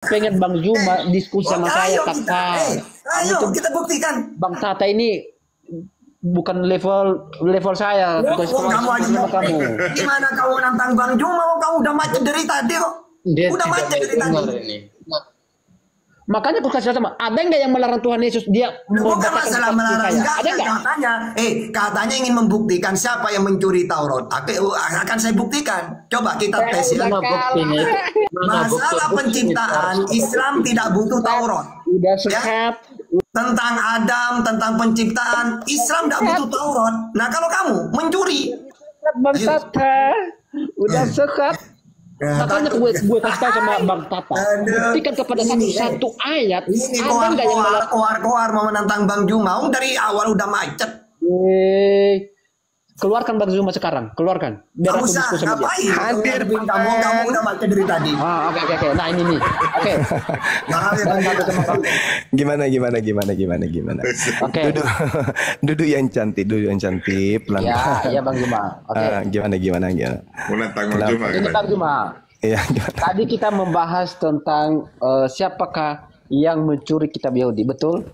pengen Bang Zuma diskusi sama saya, kakak. Ayo kita buktikan. Bang Tata ini bukan level saya, bukan Kamu aja sama kamu. Gimana kamu nantang Bang Zuma? Kamu udah macet dari tadi kok. Dia Udah tidak macet dari tadi. dengar ini. Makanya aku kasih sama, ada nggak yang melarang Tuhan Yesus? Dia Bukan membatalkan masalah kesaksian melarang, saya. enggak, Ada nggak? katanya ingin membuktikan siapa yang mencuri Taurat. Akan saya buktikan. Coba kita tes ya. Mana buktinya itu? Mana Masalah bukti- penciptaan Islam tidak butuh Taurat. Udah Ya. sehat. Tentang Adam, tentang penciptaan Islam tidak butuh Taurat. Nah kalau kamu mencuri, Bang Tata. Udah sehat. Ya, Makanya gue kasih tahu sama Bang Tata. Aduh. Buktikan kepada Ini, satu ayat. ini Ada nggak yang melarang? koar mau menantang Bang Zuma. Dari awal udah macet. Keluarkan Bang Zuma sekarang, keluarkan. Biar Kamu aku diskusi sama dia. ngapain? Hadir, Kamu udah macet dari tadi. Oke. Nah ini nih. Oke. Maaf ya Bang Zuma. Gimana? Oke. Duduk yang cantik, pelan. Ya Bang Zuma. Oke. Gimana? Menantang Bang Zuma. Ini Bang Zuma. Iya, gimana? Tadi kita membahas tentang siapakah yang mencuri kitab Yahudi, betul?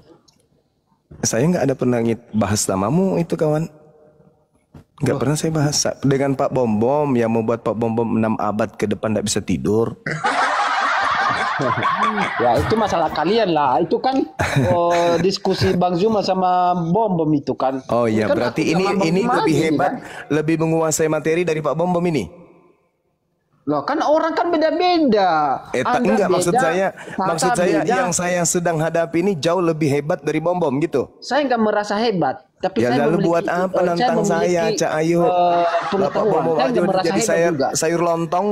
Saya nggak ada pernah bahas namamu itu, kawan. Nggak pernah saya bahas dengan Pak Bom Bom yang membuat Pak Bom Bom 6 abad ke depan tidak bisa tidur. Ya itu masalah kalian lah. Itu kan diskusi Bang Zuma sama Bom Bom itu kan. Oh iya, Kan berarti aku sama Bang ini Zuma lebih aja, hebat, kan? lebih menguasai materi dari Pak Bom Bom ini. Loh kan orang kan beda-beda. Enggak, maksud saya beda. yang saya sedang hadapi ini jauh lebih hebat dari Bom Bom gitu. Saya nggak merasa hebat, tapi Ya saya lalu memiliki, buat apa nantang saya, Cak Ayu? Bapak pengetahuan. Bom Bom Saya aja nggak udah merasa jadi hebat juga. sayur lontong.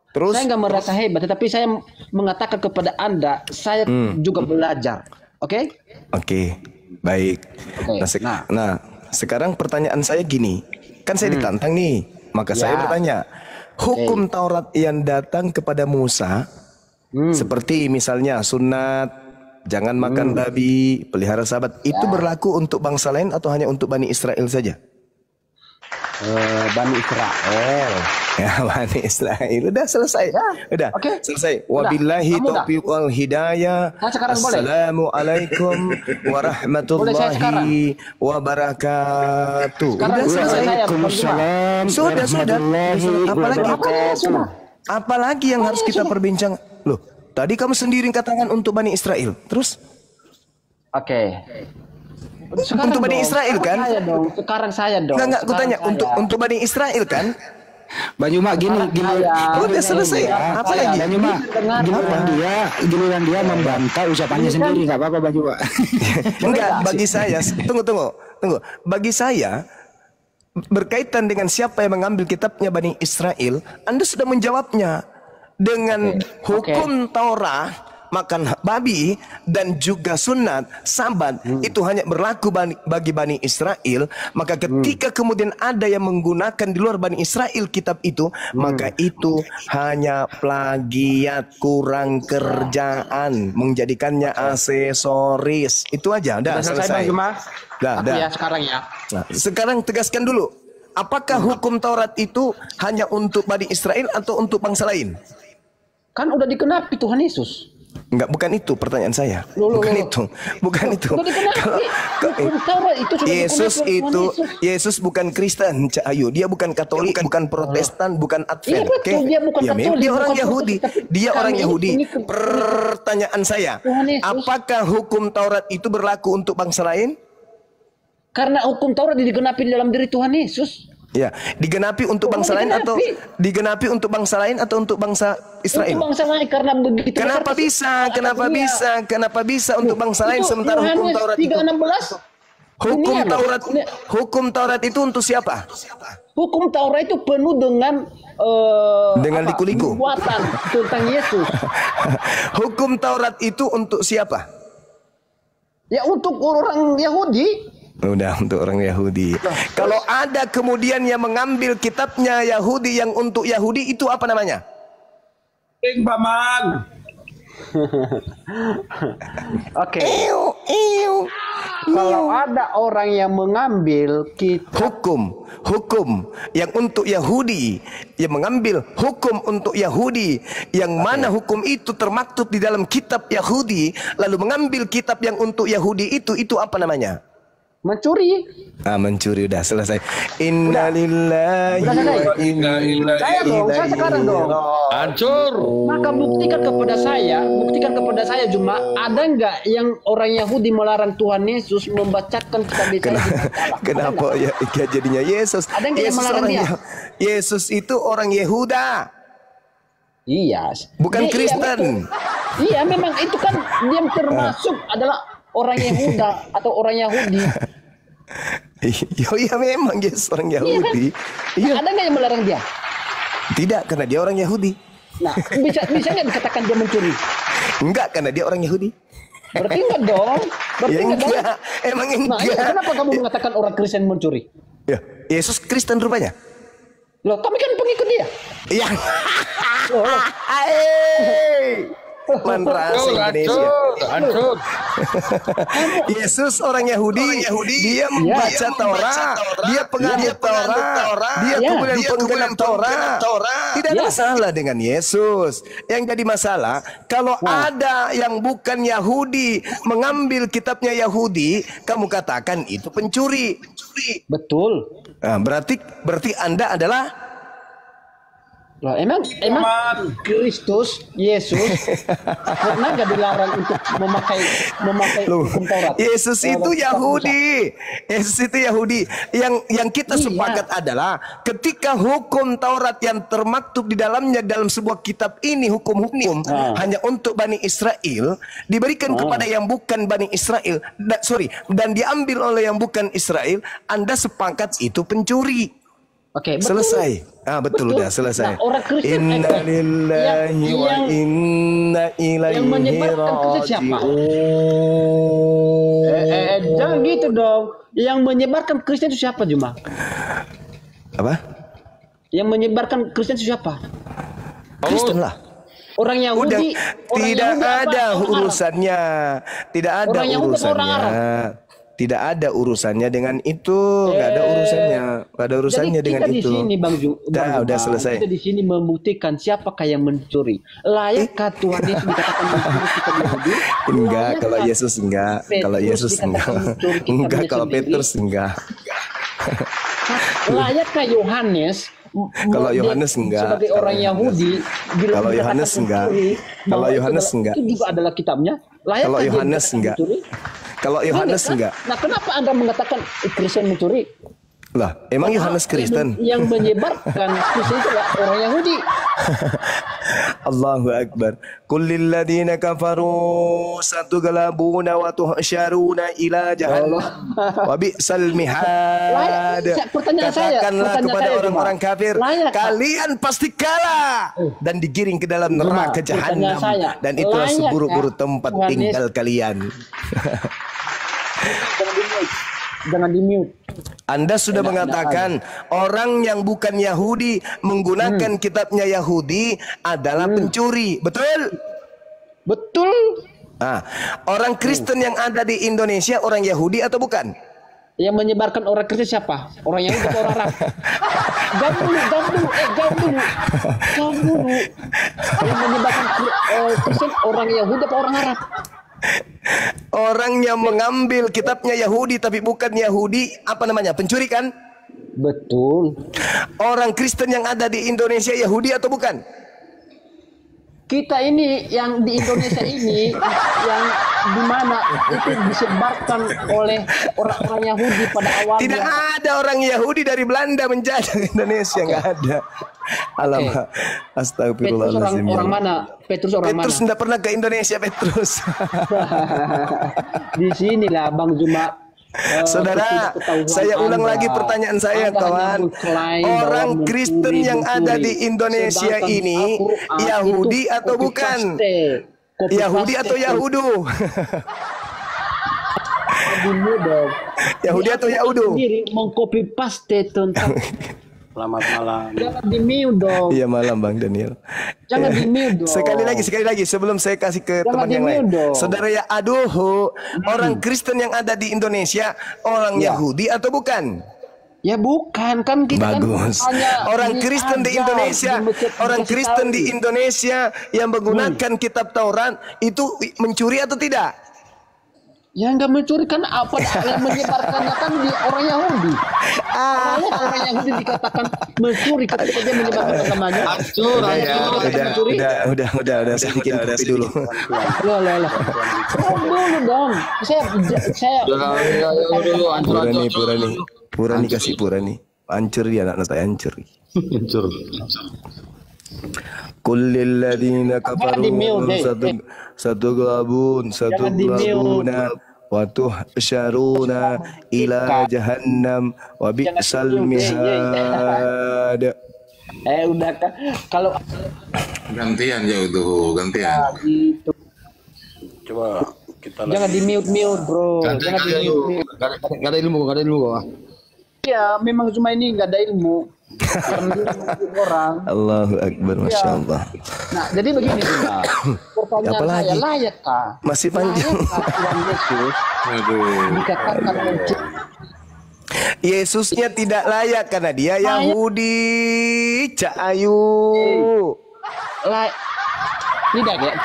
Terus Saya nggak merasa hebat, tetapi saya mengatakan kepada Anda, saya juga belajar. Oke? Oke, baik. Oke, Nah, sekarang pertanyaan saya gini, kan saya ditantang nih, maka saya Ya. bertanya, hukum Taurat yang datang kepada Musa, seperti misalnya sunat, jangan makan babi, pelihara sabat, itu berlaku untuk bangsa lain atau hanya untuk Bani Israel saja? Bani Israel. Ya, Bani Israel. Udah selesai. Udah. Oke. Selesai. Wabillahi Kamu udah? taufiq wal hidayah. Nah, sekarang boleh? Assalamualaikum Boleh saya sekarang? warahmatullahi wabarakatuh. Sekarang Udah boleh selesai. saya, Bang Zuma? Sudah. Apalagi yang harus kita perbincang? Loh, tadi kamu sendiri katakan untuk Bani Israel. Terus Oke. untuk Bani Israel kan? Sekarang saya dong. Enggak, aku tanya untuk Bani Israel kan? Bang Yuma gini Udah selesai. Apa lagi? Bang Yuma giliran dia membantah ucapannya sendiri, nggak apa-apa Bang Yuma. Enggak, bagi saya tunggu. Bagi saya berkaitan dengan siapa yang mengambil kitabnya Bani Israel, Anda sudah menjawabnya dengan hukum Taurat, makan babi dan juga sunat sabat itu hanya berlaku bagi Bani Israel. Maka ketika kemudian ada yang menggunakan di luar Bani Israel kitab itu, maka itu hanya plagiat, kurang kerjaan, menjadikannya aksesoris. Itu aja, udah selesai. Dah. Ya sekarang ya. Nah, sekarang tegaskan dulu, apakah hukum Taurat itu hanya untuk Bani Israel atau untuk bangsa lain? Kan udah dikenapi Tuhan Yesus. Enggak, bukan itu pertanyaan saya. Bukan itu. Udah dikenapi. Hukum Taurat itu sudah dikenapi. Yesus bukan Kristen, Cak Ayu. Dia bukan Katolik, bukan Protestan, bukan Iya, Advent. betul. Dia bukan Katolik, dia orang bukan Yahudi. Protestan. Dia orang Kami Yahudi. ini Pertanyaan saya, Tuhan Yesus. apakah hukum Taurat itu berlaku untuk bangsa lain? Karena hukum Taurat digenapi di dalam diri Tuhan Yesus. Ya, digenapi untuk bangsa lain atau digenapi untuk bangsa lain atau untuk bangsa Israel? Untuk bangsa lain karena begitu. Kenapa bisa? Kenapa bisa untuk bangsa lain sementara hukum Taurat itu? 3:16. Hukum Taurat itu untuk siapa? Hukum Taurat itu penuh dengan liku-liku. Nubuatan tentang Yesus. Hukum Taurat itu untuk siapa? Ya untuk orang Yahudi. Udah, untuk orang Yahudi. Kalau ada kemudian yang mengambil kitabnya Yahudi yang untuk Yahudi, itu apa namanya? Oke. Kalau ada orang yang mengambil hukum yang untuk Yahudi, yang mengambil hukum untuk Yahudi, yang mana hukum itu termaktub di dalam kitab Yahudi, lalu mengambil kitab yang untuk Yahudi itu apa namanya? mencuri. Mencuri, udah selesai. Innalillahi Udah selesai. wa inna Saya dong, saya sekarang dong. Hancur. Maka buktikan kepada saya cuma ada nggak yang orang Yahudi melarang Tuhan Yesus membacakan kitab Yesaya? Kenapa ya jadinya Yesus? Ada nggak yang Yesus melarang orang dia? Yesus itu orang Yehuda, Iya. bukan Iya, Kristen. betul. Iya, memang itu kan dia termasuk adalah orang Yehuda atau orang Yahudi. Iya memang Yesus orang Yahudi. Iya. Ada nggak yang melarang dia? Tidak, karena dia orang Yahudi. Nah, bisa nggak dikatakan dia mencuri? Enggak, karena dia orang Yahudi. Berarti enggak dong. Berarti Ya enggak dong. enggak, emang Nah, iya, enggak. kenapa kamu mengatakan orang Kristen mencuri? Ya, Yesus Kristen rupanya. Loh, kami kan pengikut dia. Iya. Loh, Mantra Indonesia. Hancur. Yesus orang Yahudi, dia membaca Taurat, dia pengadil Taurat, dia Iya. kemudian penggenap Taurat. Tidak ada Iya. masalah dengan Yesus. Yang jadi masalah kalau ada yang bukan Yahudi mengambil kitabnya Yahudi, kamu katakan itu pencuri. betul. Nah, berarti Anda adalah Loh, emang Kristus Yesus pernah gak dilarang untuk memakai hukum Taurat? Yesus itu Yahudi. Yesus itu Yahudi. Yang kita Iya. sepakat adalah ketika hukum Taurat yang termaktub di dalamnya dalam sebuah kitab ini hukum-hukum hanya untuk Bani Israel diberikan kepada yang bukan Bani Israel. Dan diambil oleh yang bukan Israel, Anda sepakat itu pencuri. Oke, betul. Selesai. Betul, udah selesai. Nah, orang Kristen Inna lillahi wa yang- inna ilaihi yang menyebarkan Kristen siapa? raji'un. Jangan gitu dong. Yang menyebarkan Kristen itu siapa, Juma? Apa? Yang menyebarkan Kristen itu siapa? Kristen lah. Orang Udah, Yahudi. Orang tidak Yahudi apa ada orang Arab? urusannya. Tidak ada Orang Yahudi apa orang urusannya. Tidak ada urusannya dengan itu. Nggak ada urusannya. Nggak ada urusannya Jadi dengan kita di itu. sini, Bang Udah Juma, selesai. Kita di sini membuktikan siapakah yang mencuri. Layakkah Tuhan Yesus dikatakan mencuri kitab Yahudi? Enggak, kalau Layakkah Yesus enggak. Kalau Petrus Yesus dikatakan enggak. mencuri kitabnya Enggak, kalau sendiri? Petrus enggak. Layakkah Yohanes? Kalau dia Yohanes enggak. Sebagai Kalau orang Yahudi, bilang Kalau dikatakan Yohanes enggak. mencuri, Kalau bahwa Yohanes itu enggak. Itu juga adalah kitabnya. Layakkah Kalau dia Yohanes dikatakan enggak. mencuri? Kalau Yohanes Layakkah? enggak. Nah, kenapa Anda mengatakan Kristen mencuri? Lah, emang Yohanes Kristen? Yang menyebarkan Kristen itu adalah orang Yahudi. Allahu Akbar. Kullil ladina kafaru satughlabuna wa tuhsyaruna ila jahannam. Wa bi'sal mihad. Pertanyaan saya, Katakanlah pertanyaan kepada saya cuma, orang-orang kafir, layak, Pak? kalian pasti kalah dan digiring ke dalam neraka pertanyaan jahanam, saya, dan itulah layak, seburuk-buruk Kak, tempat Yohanes? tinggal kalian. Jangan di mute. Anda sudah mengatakan orang yang bukan Yahudi menggunakan kitabnya Yahudi adalah pencuri, betul? Betul. Orang Kristen yang ada di Indonesia orang Yahudi atau bukan? Yang menyebarkan orang Kristen siapa? Orang Yahudi atau orang Arab? Jawab dulu. Yang menyebarkan Kristen orang Yahudi atau orang Arab? Orang yang mengambil kitabnya Yahudi tapi bukan Yahudi, apa namanya? Pencuri kan? Betul. Orang Kristen yang ada di Indonesia Yahudi atau bukan? Kita ini yang di Indonesia ini yang dimana itu disebarkan oleh orang-orang Yahudi pada awalnya. Tidak ada orang Yahudi dari Belanda menjajah Indonesia, nggak ada. Alamak, Petrus astagfirullahaladzim. orang mana? Petrus orang Petrus mana? tidak pernah ke Indonesia, Petrus. Di sinilah Bang Juma. Saudara, ketidaktahuan saya ulang Anda. lagi pertanyaan saya, Anda hanya kawan. mengklaim Orang bahwa Kristen yang ada di Indonesia Sedangkan ini Al-Quran Yahudi itu atau copy bukan? paste. Copy Yahudi paste atau Yahudu? dulu dong. Yahudi atau Al-Quran Yahudu? sendiri mengcopy paste tentang Selamat malam. Jangan di mute dong. Iya malam Bang Daniel. Jangan di mute dong. Sekali lagi sebelum saya kasih ke Jangan teman yang di-mute lain. dong. Saudara ya aduh, orang Kristen yang ada di Indonesia orang Ya. Yahudi atau bukan? Ya bukan, kan kita Bagus. kan hanya Orang Kristen di ajar, Indonesia, orang dikasih Kristen tahu. di Indonesia yang menggunakan kitab Taurat itu mencuri atau tidak? Ya nggak mencuri kan apa yang menyebarkannya kan di orang Yahudi. Orang Yahudi dikatakan mencuri ketika dia menyebarkan agamanya. Hancur, Udah saya bikin kopi dulu. Loh. Dulu dong. Saya Purani kasih Purani. Hancur dia anak saya hancur. Hancur. Kullil ladzina kafaru di-mute, satughlabuna wa tuhsyaruna ila jahannam wa bi'sal mihad. udah kan kalau Gantian ya itu, gantian. gitu. Coba kita Jangan di mute bro. Jangan di mute. Gak ada ilmu kok. Ya memang cuma ini nggak ada ilmu. Karena dia mengikuti orang. Allahu Akbar, Masya Allah. Nah, jadi begini Bang. Pertanyaan Apalagi? saya, layakkah? Masih panjang. Layakkah Tuhan Yesus Aduh. dikatakan mencipta? Yesusnya tidak layak karena dia Yahudi. Cak Ayu.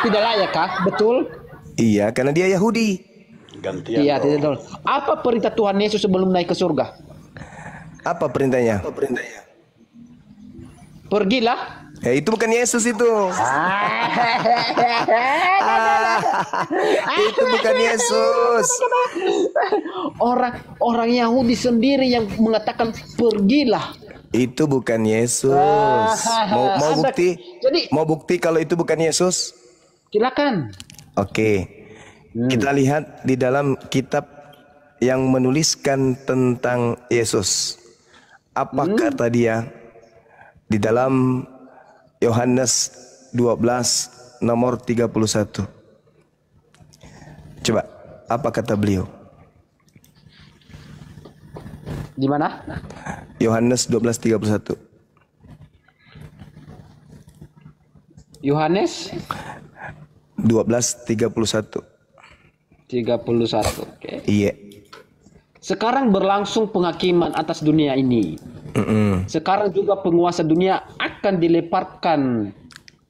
Tidak layakkah? Betul? Iya, karena dia Yahudi. Gantian. Iya, tidak betul. Apa perintah Tuhan Yesus sebelum naik ke surga? Apa perintahnya? Pergilah. Itu bukan Yesus itu. Itu bukan Yesus. Orang Yahudi sendiri yang mengatakan pergilah. Itu bukan Yesus. Mau Ada. bukti? Jadi- Mau bukti kalau itu bukan Yesus? Silakan. Oke. Kita lihat di dalam kitab yang menuliskan tentang Yesus. Apa kata dia di dalam Yohanes 12 nomor 31. Coba, apa kata beliau? Di mana? Yohanes 12:31. Yohanes 12:31. 31. Oke. Iya. Sekarang berlangsung penghakiman atas dunia ini. Sekarang juga penguasa dunia akan dilemparkan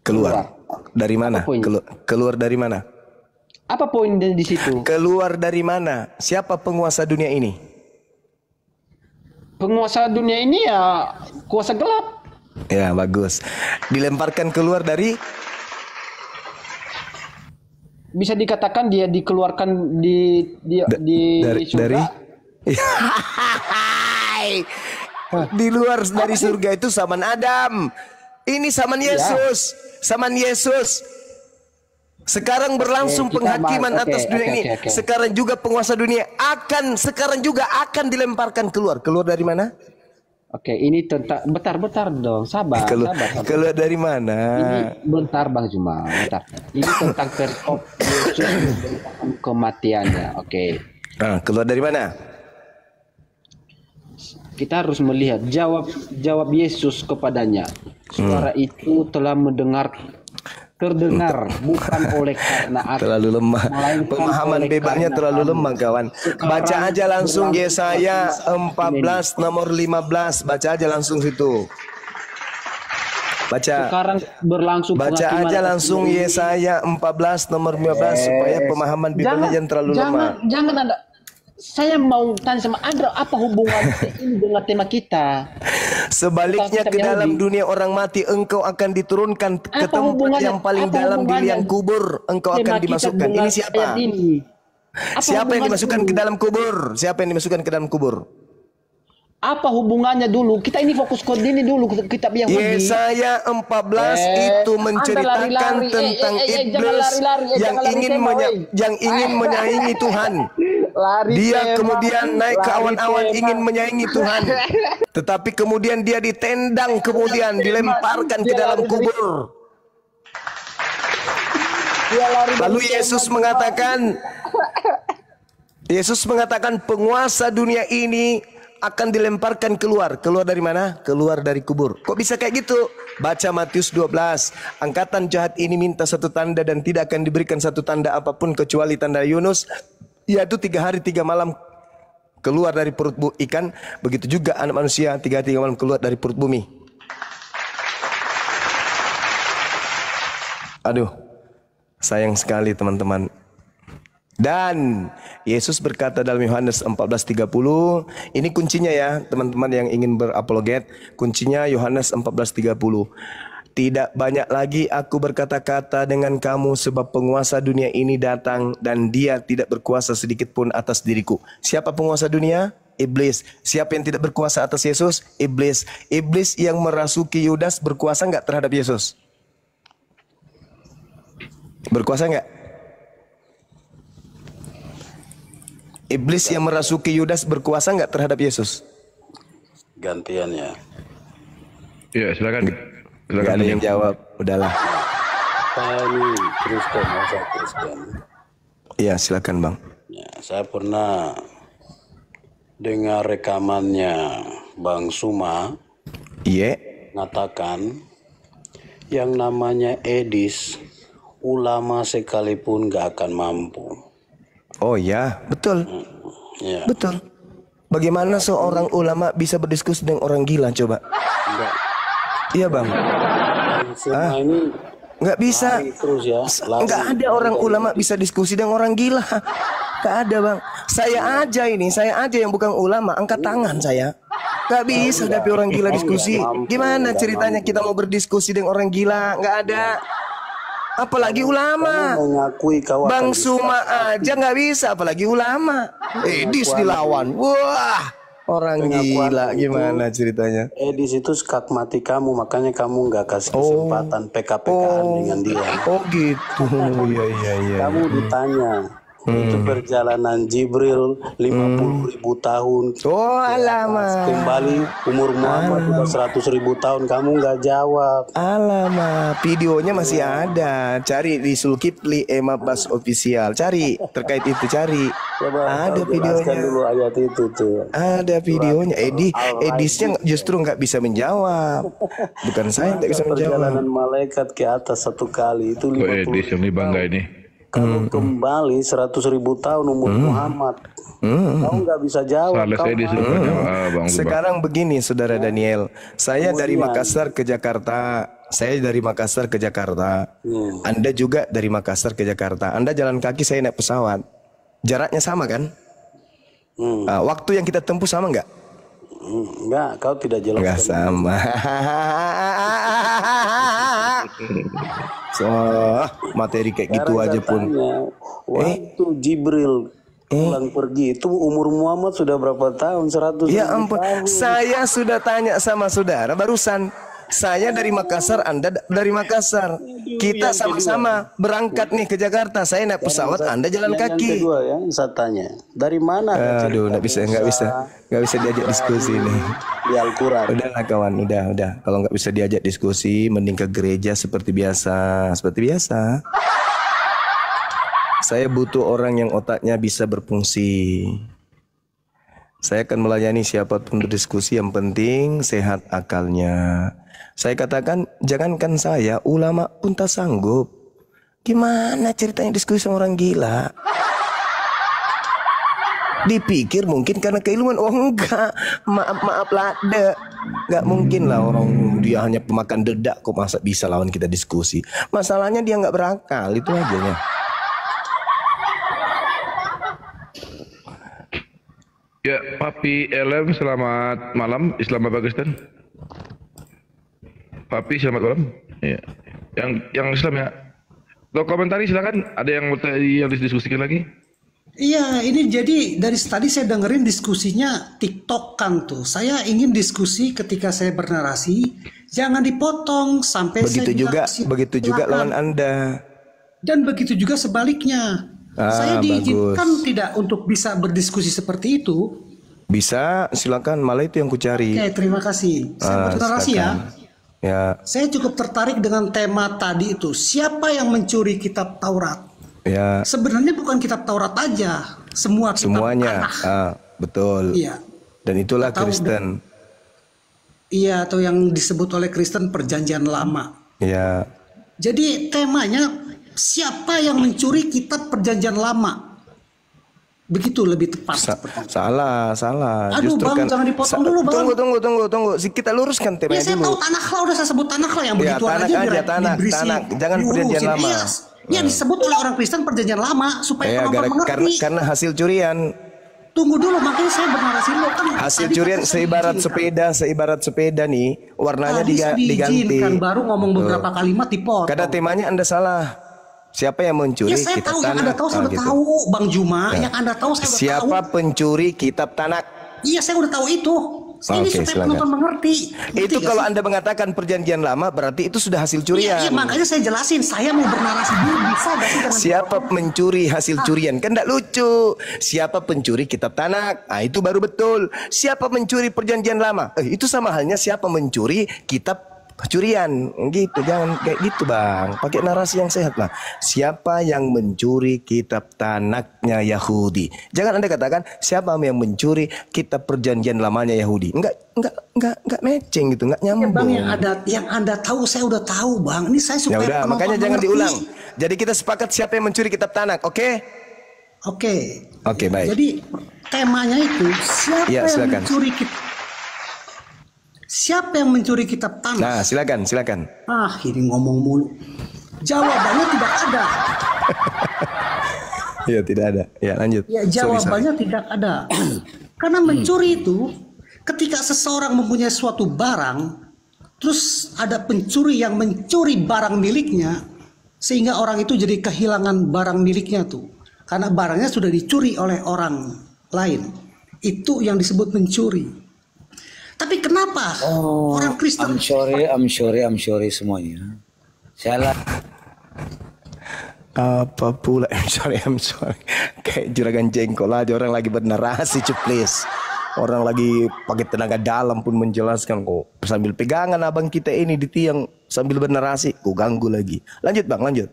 Keluar. Dari mana? Apa poinnya? Keluar dari mana? Apa poin di situ? Keluar dari mana? Siapa penguasa dunia ini? Penguasa dunia ini ya kuasa gelap. Ya, bagus. Dilemparkan keluar dari Bisa dikatakan dia dikeluarkan di surga. Di luar dari surga itu saman Adam. Ini saman Yesus. Saman Yesus. Sekarang berlangsung penghakiman atas dunia ini. Sekarang juga penguasa dunia sekarang juga akan dilemparkan keluar. Keluar dari mana? Oke, ini tentang bentar dong, sabar. Keluar dari mana? Ini bentar Bang Juma, bentar. Ini tentang perikop Yesus tentang kematiannya. Oke. Nah, keluar dari mana? Kita harus melihat jawab Yesus kepadanya. Suara itu telah terdengar bukan oleh karena aku. Terlalu lemah. Melainkan Pemahaman oleh bebasnya karena terlalu kamu. lemah kawan. Baca aja langsung Yesaya 14 nomor 15. Baca aja langsung situ. Baca. Sekarang berlangsung Baca penghakiman aja atas langsung dunia ini. Yesaya 14 nomor 15 supaya pemahaman bibelnya jangan terlalu lemah. Jangan ada. Saya mau tanya sama Andra, apa hubungan ini dengan tema kita? Sebaliknya ke dalam dunia orang mati engkau akan diturunkan ke tempat yang paling dalam di liang kubur engkau akan dimasukkan. Ini siapa? Siapa yang dimasukkan ke dalam kubur? Siapa yang dimasukkan ke dalam kubur? Apa hubungannya dulu? Kita ini fokus ke ini dulu, kitab Yahudi. Yesaya 14 itu menceritakan Anda lari-lari. tentang jangan iblis lari-lari. yang Jangan lari ingin tema, yang ingin menyaingi Tuhan. Lari Dia tema. kemudian naik ke Lari awan-awan tema. ingin menyaingi Tuhan. Tetapi kemudian dia ditendang, kemudian dilemparkan ke dalam kubur. Dia lari dari Lalu tema. Yesus mengatakan penguasa dunia ini akan dilemparkan keluar. Keluar dari mana? Keluar dari kubur. Kok bisa kayak gitu? Baca Matius 12. Angkatan jahat ini minta satu tanda dan tidak akan diberikan satu tanda apapun kecuali tanda Yunus, yaitu 3 hari 3 malam keluar dari perut ikan. Begitu juga anak manusia 3 hari 3 malam keluar dari perut bumi. Aduh, sayang sekali teman-teman. Dan Yesus berkata dalam Yohanes 14:30, ini kuncinya ya teman-teman yang ingin berapologet, kuncinya Yohanes 14:30. Tidak banyak lagi aku berkata-kata dengan kamu sebab penguasa dunia ini datang dan dia tidak berkuasa sedikit pun atas diriku. Siapa penguasa dunia? Iblis. Siapa yang tidak berkuasa atas Yesus? Iblis. Iblis yang merasuki Yudas berkuasa enggak terhadap Yesus? Berkuasa enggak? Iblis yang merasuki Yudas berkuasa enggak terhadap Yesus? Gantiannya. Ya, silakan. Enggak ada yang jawab. Udahlah. Saya ini Kristen, saya Kristen. Iya, silakan Bang. Ya, saya pernah dengar rekamannya Bang Suma. Iya. Mengatakan yang namanya Edis, ulama sekalipun gak akan mampu. Oh ya, betul. Ya. Betul. Bagaimana seorang ulama bisa berdiskusi dengan orang gila coba? Enggak. Iya Bang. Semua ini Nggak bisa. lari terus ya. Lari. Nggak ada orang ulama bisa diskusi dengan orang gila. Nggak ada Bang. Saya aja yang bukan ulama, angkat tangan saya. Nggak bisa hadapi orang gila diskusi. Gimana ceritanya kita mau berdiskusi dengan orang gila? Nggak ada. Apalagi ulama. Mengakui kau Bang akan Suma aja nggak bisa, apalagi ulama. Edis dilawan. Wah, orang gila. Gimana ceritanya? Edis itu skakmati kamu, makanya kamu nggak kasih kesempatan PK-PKan dengan dia. Oh gitu. Iya. Kamu ditanya itu perjalanan Jibril 50.000 tahun. Oh alamak. Kembali umur Muhammad udah 100.000 tahun, kamu nggak jawab. Alamak, videonya masih ada. Cari di Zulkifli Emabas Official. Cari terkait itu, cari. Coba Ada jelaskan videonya. dulu ayat itu tuh. Ada videonya. Edisnya justru nggak bisa menjawab. Bukan saya nggak bisa Perjalanan menjawab. malaikat ke atas 1 kali itu Kok 50.000 Edis yang bangga ini? Kalau kembali 100.000 tahun umur Muhammad, kamu nggak bisa jawab. Sales Kamu Edis rupanya, Bang. Sekarang begini Saudara Daniel, saya dari Makassar ke Jakarta. Anda juga dari Makassar ke Jakarta. Anda jalan kaki, saya naik pesawat. Jaraknya sama kan? Waktu yang kita tempuh sama nggak? Enggak, kau tidak jelas. Nggak sama. So, materi kayak gitu aja pun. Waktu Jibril pulang pergi itu umur Muhammad sudah berapa tahun? 100 Ya ampun, tahun. saya sudah tanya sama saudara barusan. Saya dari Makassar, Anda dari Makassar. Kita sama-sama berangkat nih ke Jakarta. Saya naik pesawat, Anda jalan kaki. Yang kedua ya, saya tanya, dari mana? Aduh, nggak bisa diajak diskusi nih. Di Al-Quran. Udahlah kawan, udah. Kalau nggak bisa diajak diskusi, mending ke gereja seperti biasa. Saya butuh orang yang otaknya bisa berfungsi. Saya akan melayani siapapun berdiskusi, yang penting sehat akalnya. Saya katakan, jangankan saya, ulama pun tak sanggup. Gimana ceritanya diskusi sama orang gila? Dipikir mungkin karena keilmuan. Oh enggak, maaf lah, nggak mungkin lah orang dia hanya pemakan dedak kok masa bisa lawan kita diskusi. Masalahnya dia nggak berakal, itu aja ya. Ya, Papi LM, selamat malam, Islamabad. Papi, selamat malam. Ya. Yang Islam ya. Lo komentari silakan. Ada yang mau yang didiskusikan lagi? Iya, ini jadi dari tadi saya dengerin diskusinya TikTok-kan tuh. Saya ingin diskusi ketika saya bernarasi, jangan dipotong sampai Begitu juga lawan Anda. Dan begitu juga sebaliknya. Saya diizinkan tidak untuk bisa berdiskusi seperti itu. Bisa, silakan. Malah itu yang ku cari. Oke, terima kasih. Saya bernarasi ya. Ya. Saya cukup tertarik dengan tema tadi itu. Siapa yang mencuri kitab Taurat? Ya. Sebenarnya bukan kitab Taurat aja, semuanya. Betul. Iya. Dan itulah Atau- Kristen. Iya, atau yang disebut oleh Kristen perjanjian lama. Ya, Jadi temanya siapa yang mencuri kitab perjanjian lama? Begitu lebih tepat. sepertinya. salah. Aduh, Bang, jangan dipotong dulu, Bang. Tunggu. Kita luruskan Ya temanya saya dulu. tahu Tanakh udah saya sebut Tanakh yang Ya, begitu Tanakh aja aja, Tanakh. Jangan perjanjian lama. Iya, ya disebut oleh orang Kristen perjanjian lama supaya Ya, penonton mengerti. karena hasil curian. Tunggu dulu, makanya saya bernarasi dulu kan. Hasil tadi curian kata saya seibarat sepeda nih, warnanya Tadi saya diganti. diizinkan, baru ngomong beberapa kalimat dipotong. Karena temanya Anda salah. Siapa yang mencuri Ya saya kitab tahu, yang Tanakh? Anda tahu saya udah gitu. tahu, Bang Juma. Yang Anda tahu saya udah Siapa tahu. pencuri kitab Tanakh? Iya, saya udah tahu itu. Ini Oke, supaya silakan. penonton mengerti. Ngerti Itu gak kalau sih? Anda mengatakan perjanjian lama berarti itu sudah hasil curian. Iya, makanya saya jelasin. Saya mau bernarasi dulu, bisa gak sih? Jangan Siapa mencuri hasil curian? Kan enggak lucu. Siapa pencuri kitab Tanakh? Ah, itu baru betul. Siapa mencuri perjanjian lama? Itu sama halnya siapa mencuri kitab curian. Gitu, jangan kayak gitu, Bang. Pakai narasi yang sehat, Bang. Siapa yang mencuri kitab Tanakhnya Yahudi? Jangan Anda katakan siapa yang mencuri kitab perjanjian lamanya Yahudi. Enggak matching gitu, enggak Ya, nyambung. Bang, yang Anda tahu saya udah tahu, Bang. Ini saya Ya supaya udah, penonton makanya jangan mengerti. diulang. Jadi kita sepakat siapa yang mencuri kitab Tanakh, oke? Oke. Oke, baik. Jadi temanya itu siapa Ya, yang silakan. mencuri kitab? Siapa yang mencuri kitab Tanakh? Nah, silakan. Ini ngomong mulu. Jawabannya tidak ada. Iya, tidak ada. Ya, lanjut. Ya, Sorry. jawabannya tidak ada. Karena mencuri itu ketika seseorang mempunyai suatu barang, terus ada pencuri yang mencuri barang miliknya, sehingga orang itu jadi kehilangan barang miliknya tuh. Karena barangnya sudah dicuri oleh orang lain. Itu yang disebut mencuri. Tapi kenapa orang Kristen I'm sorry semuanya. Salah. Apa pula? I'm sorry. Kayak juragan jengkol aja, orang lagi bernarasi, please. Orang lagi pakai tenaga dalam pun menjelaskan kok. Sambil pegangan abang kita ini di tiang sambil bernarasi, kok ganggu lagi. Lanjut, Bang, lanjut.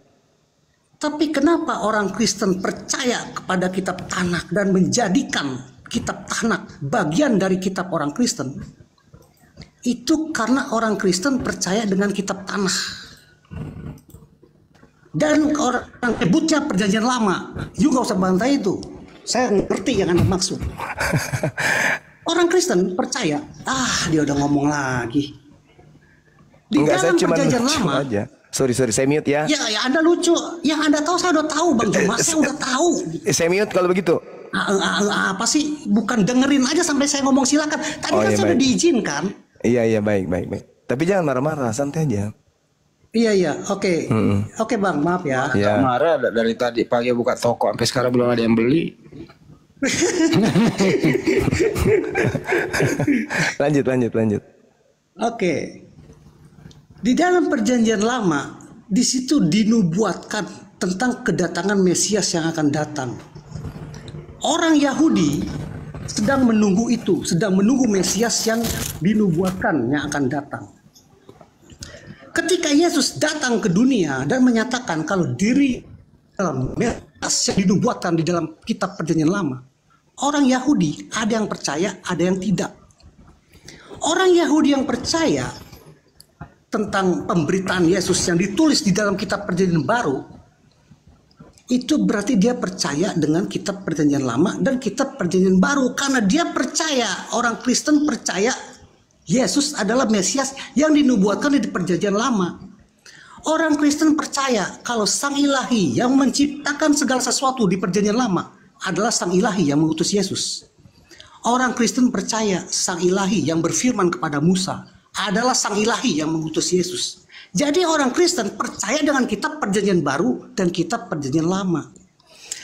Tapi kenapa orang Kristen percaya kepada kitab Tanakh dan menjadikan kitab Tanakh bagian dari kitab orang Kristen? Itu karena orang Kristen percaya dengan kitab Tanakh. Dan orang sebutnya perjanjian lama. You gak usah bantai itu. Saya ngerti yang Anda maksud. Orang Kristen percaya. Dia udah ngomong lagi. Di Enggak, saya dalam cuma perjanjian lucu lama. aja. Sorry, saya mute ya. Ya Anda lucu. Yang Anda tahu saya udah tahu, Bang Juma. Saya udah tahu. Saya mute kalau begitu. Apa sih? Bukan dengerin aja sampai saya ngomong, silakan. Tadi kan iya, saya udah baik. diizinkan. Iya, baik. Tapi jangan marah-marah, santai aja. Iya, oke. Oke, Bang, maaf ya. Ya. Marah dari tadi pagi buka toko sampai sekarang belum ada yang beli. Lanjut. Oke. Di dalam perjanjian lama, di situ dinubuatkan tentang kedatangan Mesias yang akan datang. Orang Yahudi sedang menunggu itu, sedang menunggu Mesias yang dinubuatkan yang akan datang. Ketika Yesus datang ke dunia dan menyatakan kalau diri dalam Mesias yang dinubuatkan di dalam kitab perjanjian lama, orang Yahudi ada yang percaya, ada yang tidak. Orang Yahudi yang percaya tentang pemberitaan Yesus yang ditulis di dalam kitab perjanjian baru, itu berarti dia percaya dengan kitab perjanjian lama dan kitab perjanjian baru. Karena dia percaya, orang Kristen percaya Yesus adalah Mesias yang dinubuatkan di perjanjian lama. Orang Kristen percaya kalau Sang Ilahi yang menciptakan segala sesuatu di perjanjian lama adalah Sang Ilahi yang mengutus Yesus. Orang Kristen percaya Sang Ilahi yang berfirman kepada Musa adalah Sang Ilahi yang mengutus Yesus. Jadi orang Kristen percaya dengan kitab perjanjian baru dan kitab perjanjian lama.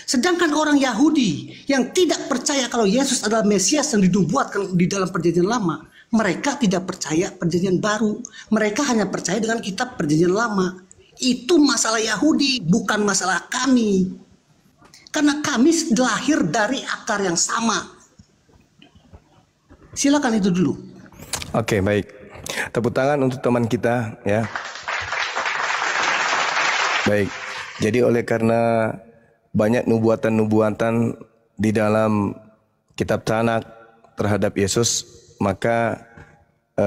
Sedangkan orang Yahudi yang tidak percaya kalau Yesus adalah Mesias yang dinubuatkan di dalam perjanjian lama, mereka tidak percaya perjanjian baru. Mereka hanya percaya dengan kitab perjanjian lama. Itu masalah Yahudi, bukan masalah kami. Karena kami lahir dari akar yang sama. Silakan itu dulu. Oke, baik. Tepuk tangan untuk teman kita ya. Baik. Jadi oleh karena banyak nubuatan-nubuatan di dalam kitab Tanakh terhadap Yesus, maka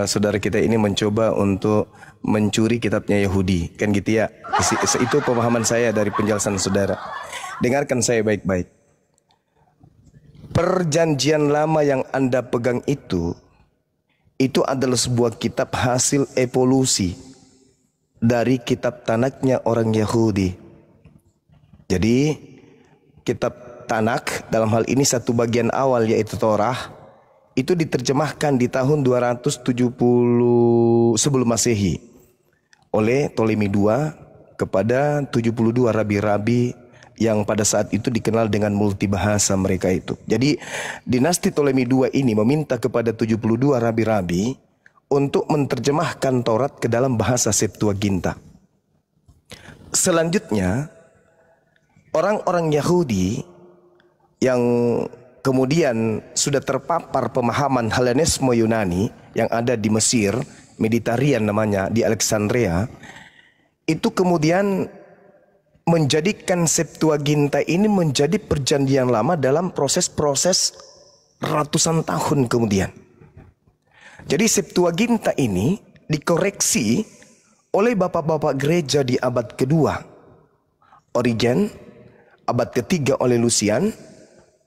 saudara kita ini mencoba untuk mencuri kitabnya Yahudi. Kan gitu ya. Itu pemahaman saya dari penjelasan saudara. Dengarkan saya baik-baik. Perjanjian lama yang Anda pegang itu adalah sebuah kitab hasil evolusi dari kitab Tanaknya orang Yahudi. Jadi kitab Tanak dalam hal ini satu bagian awal yaitu Torah itu diterjemahkan di tahun 270 sebelum Masehi oleh Ptolemy II kepada 72 rabi-rabi yang pada saat itu dikenal dengan multibahasa mereka itu. Jadi dinasti Ptolemy II ini meminta kepada 72 rabi-rabi untuk menerjemahkan Taurat ke dalam bahasa Septuaginta. Selanjutnya, orang-orang Yahudi yang kemudian sudah terpapar pemahaman Helenisme Yunani yang ada di Mesir, Mediterranean namanya, di Alexandria, itu kemudian menjadikan Septuaginta ini menjadi perjanjian lama dalam proses-proses ratusan tahun kemudian. Jadi Septuaginta ini dikoreksi oleh bapak-bapak gereja di abad kedua. Origen, abad ketiga oleh Lucian,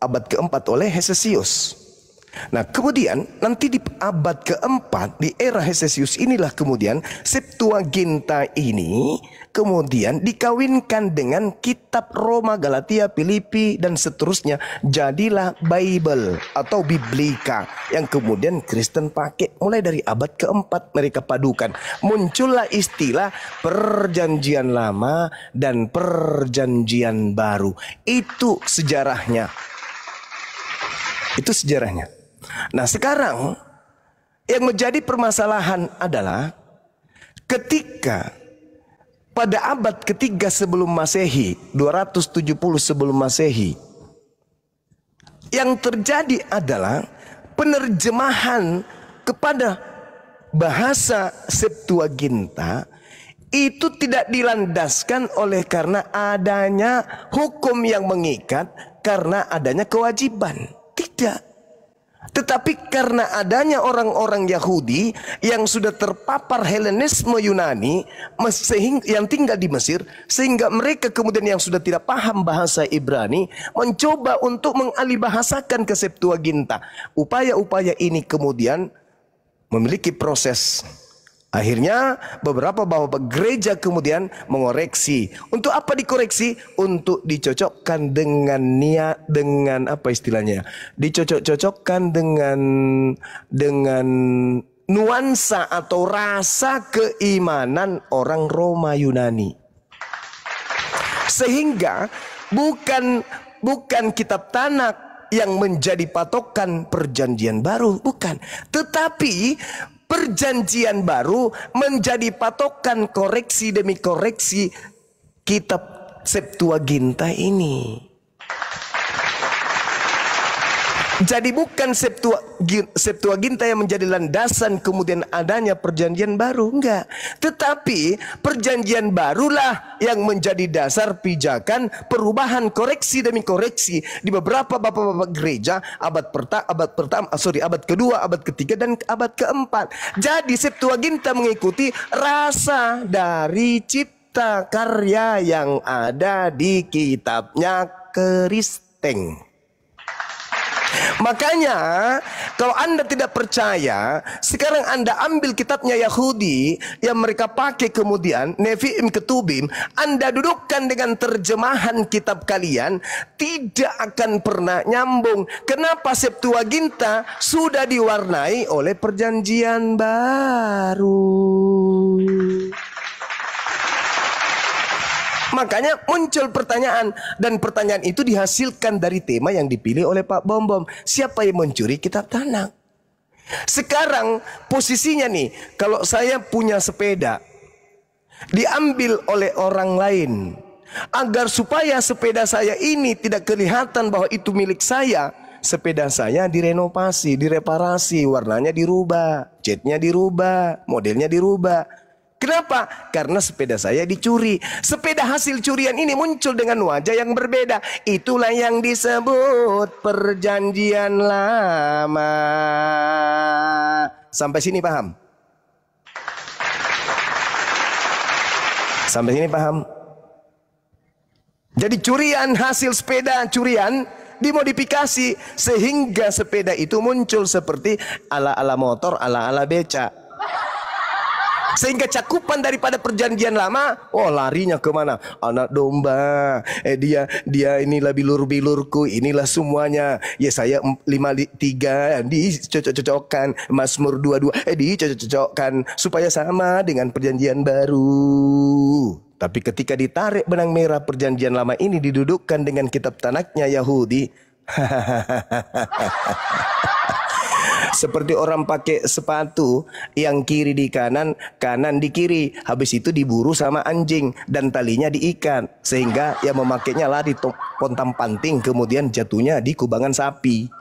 abad keempat oleh Hesesius. Nah kemudian nanti di abad keempat di era Hesesius inilah kemudian Septuaginta ini kemudian dikawinkan dengan kitab Roma, Galatia, Filipi dan seterusnya. Jadilah Bible atau Biblika yang kemudian Kristen pakai mulai dari abad keempat mereka padukan. Muncullah istilah perjanjian lama dan perjanjian baru. Itu sejarahnya. Itu sejarahnya. Nah sekarang yang menjadi permasalahan adalah ketika pada abad ketiga sebelum Masehi, 270 sebelum Masehi, yang terjadi adalah penerjemahan kepada bahasa Septuaginta itu tidak dilandaskan oleh karena adanya hukum yang mengikat, karena adanya kewajiban. Tidak. Tetapi karena adanya orang-orang Yahudi yang sudah terpapar Helenisme Yunani yang tinggal di Mesir, sehingga mereka kemudian yang sudah tidak paham bahasa Ibrani mencoba untuk mengalihbahasakan ke Septuaginta. Upaya-upaya ini kemudian memiliki proses. Akhirnya beberapa bapak gereja kemudian mengoreksi. Untuk apa dikoreksi? Untuk dicocokkan dengan niat, dengan apa istilahnya? Dicocok-cocokkan dengan nuansa atau rasa keimanan orang Roma Yunani. Sehingga bukan kitab Tanak yang menjadi patokan perjanjian baru, bukan. Tetapi perjanjian baru menjadi patokan koreksi demi koreksi kitab Septuaginta ini. Jadi bukan Septuaginta yang menjadi landasan kemudian adanya perjanjian baru, enggak. Tetapi perjanjian barulah yang menjadi dasar pijakan perubahan koreksi demi koreksi di beberapa bapak-bapak gereja abad kedua, abad ketiga dan abad keempat. Jadi Septuaginta mengikuti rasa dari cipta karya yang ada di kitabnya Kristen. Makanya kalau Anda tidak percaya, sekarang Anda ambil kitabnya Yahudi yang mereka pakai kemudian Nevi'im Ketubim, Anda dudukkan dengan terjemahan kitab kalian, tidak akan pernah nyambung. Kenapa? Septuaginta sudah diwarnai oleh perjanjian baru. Makanya muncul pertanyaan, dan pertanyaan itu dihasilkan dari tema yang dipilih oleh Pak Bom Bom. Siapa yang mencuri kitab Tanak? Sekarang posisinya nih, kalau saya punya sepeda diambil oleh orang lain, agar supaya sepeda saya ini tidak kelihatan bahwa itu milik saya, sepeda saya direnovasi, direparasi, warnanya dirubah, catnya dirubah, modelnya dirubah. Kenapa? Karena sepeda saya dicuri. Sepeda hasil curian ini muncul dengan wajah yang berbeda. Itulah yang disebut perjanjian lama. Sampai sini paham? Sampai sini paham? Jadi curian, hasil sepeda curian dimodifikasi sehingga sepeda itu muncul seperti ala-ala motor, ala-ala beca. Sehingga cakupan daripada perjanjian lama, oh larinya kemana? Anak domba, dia inilah bilur-bilurku, inilah semuanya. Ya saya 5:3 dicocok-cocokkan, Mazmur 22 dicocok-cocokkan supaya sama dengan perjanjian baru. Tapi ketika ditarik benang merah perjanjian lama ini didudukkan dengan kitab Tanaknya Yahudi, seperti orang pakai sepatu yang kiri di kanan, kanan di kiri. Habis itu diburu sama anjing dan talinya diikat sehingga yang memakainya lari pontang-panting kemudian jatuhnya di kubangan sapi.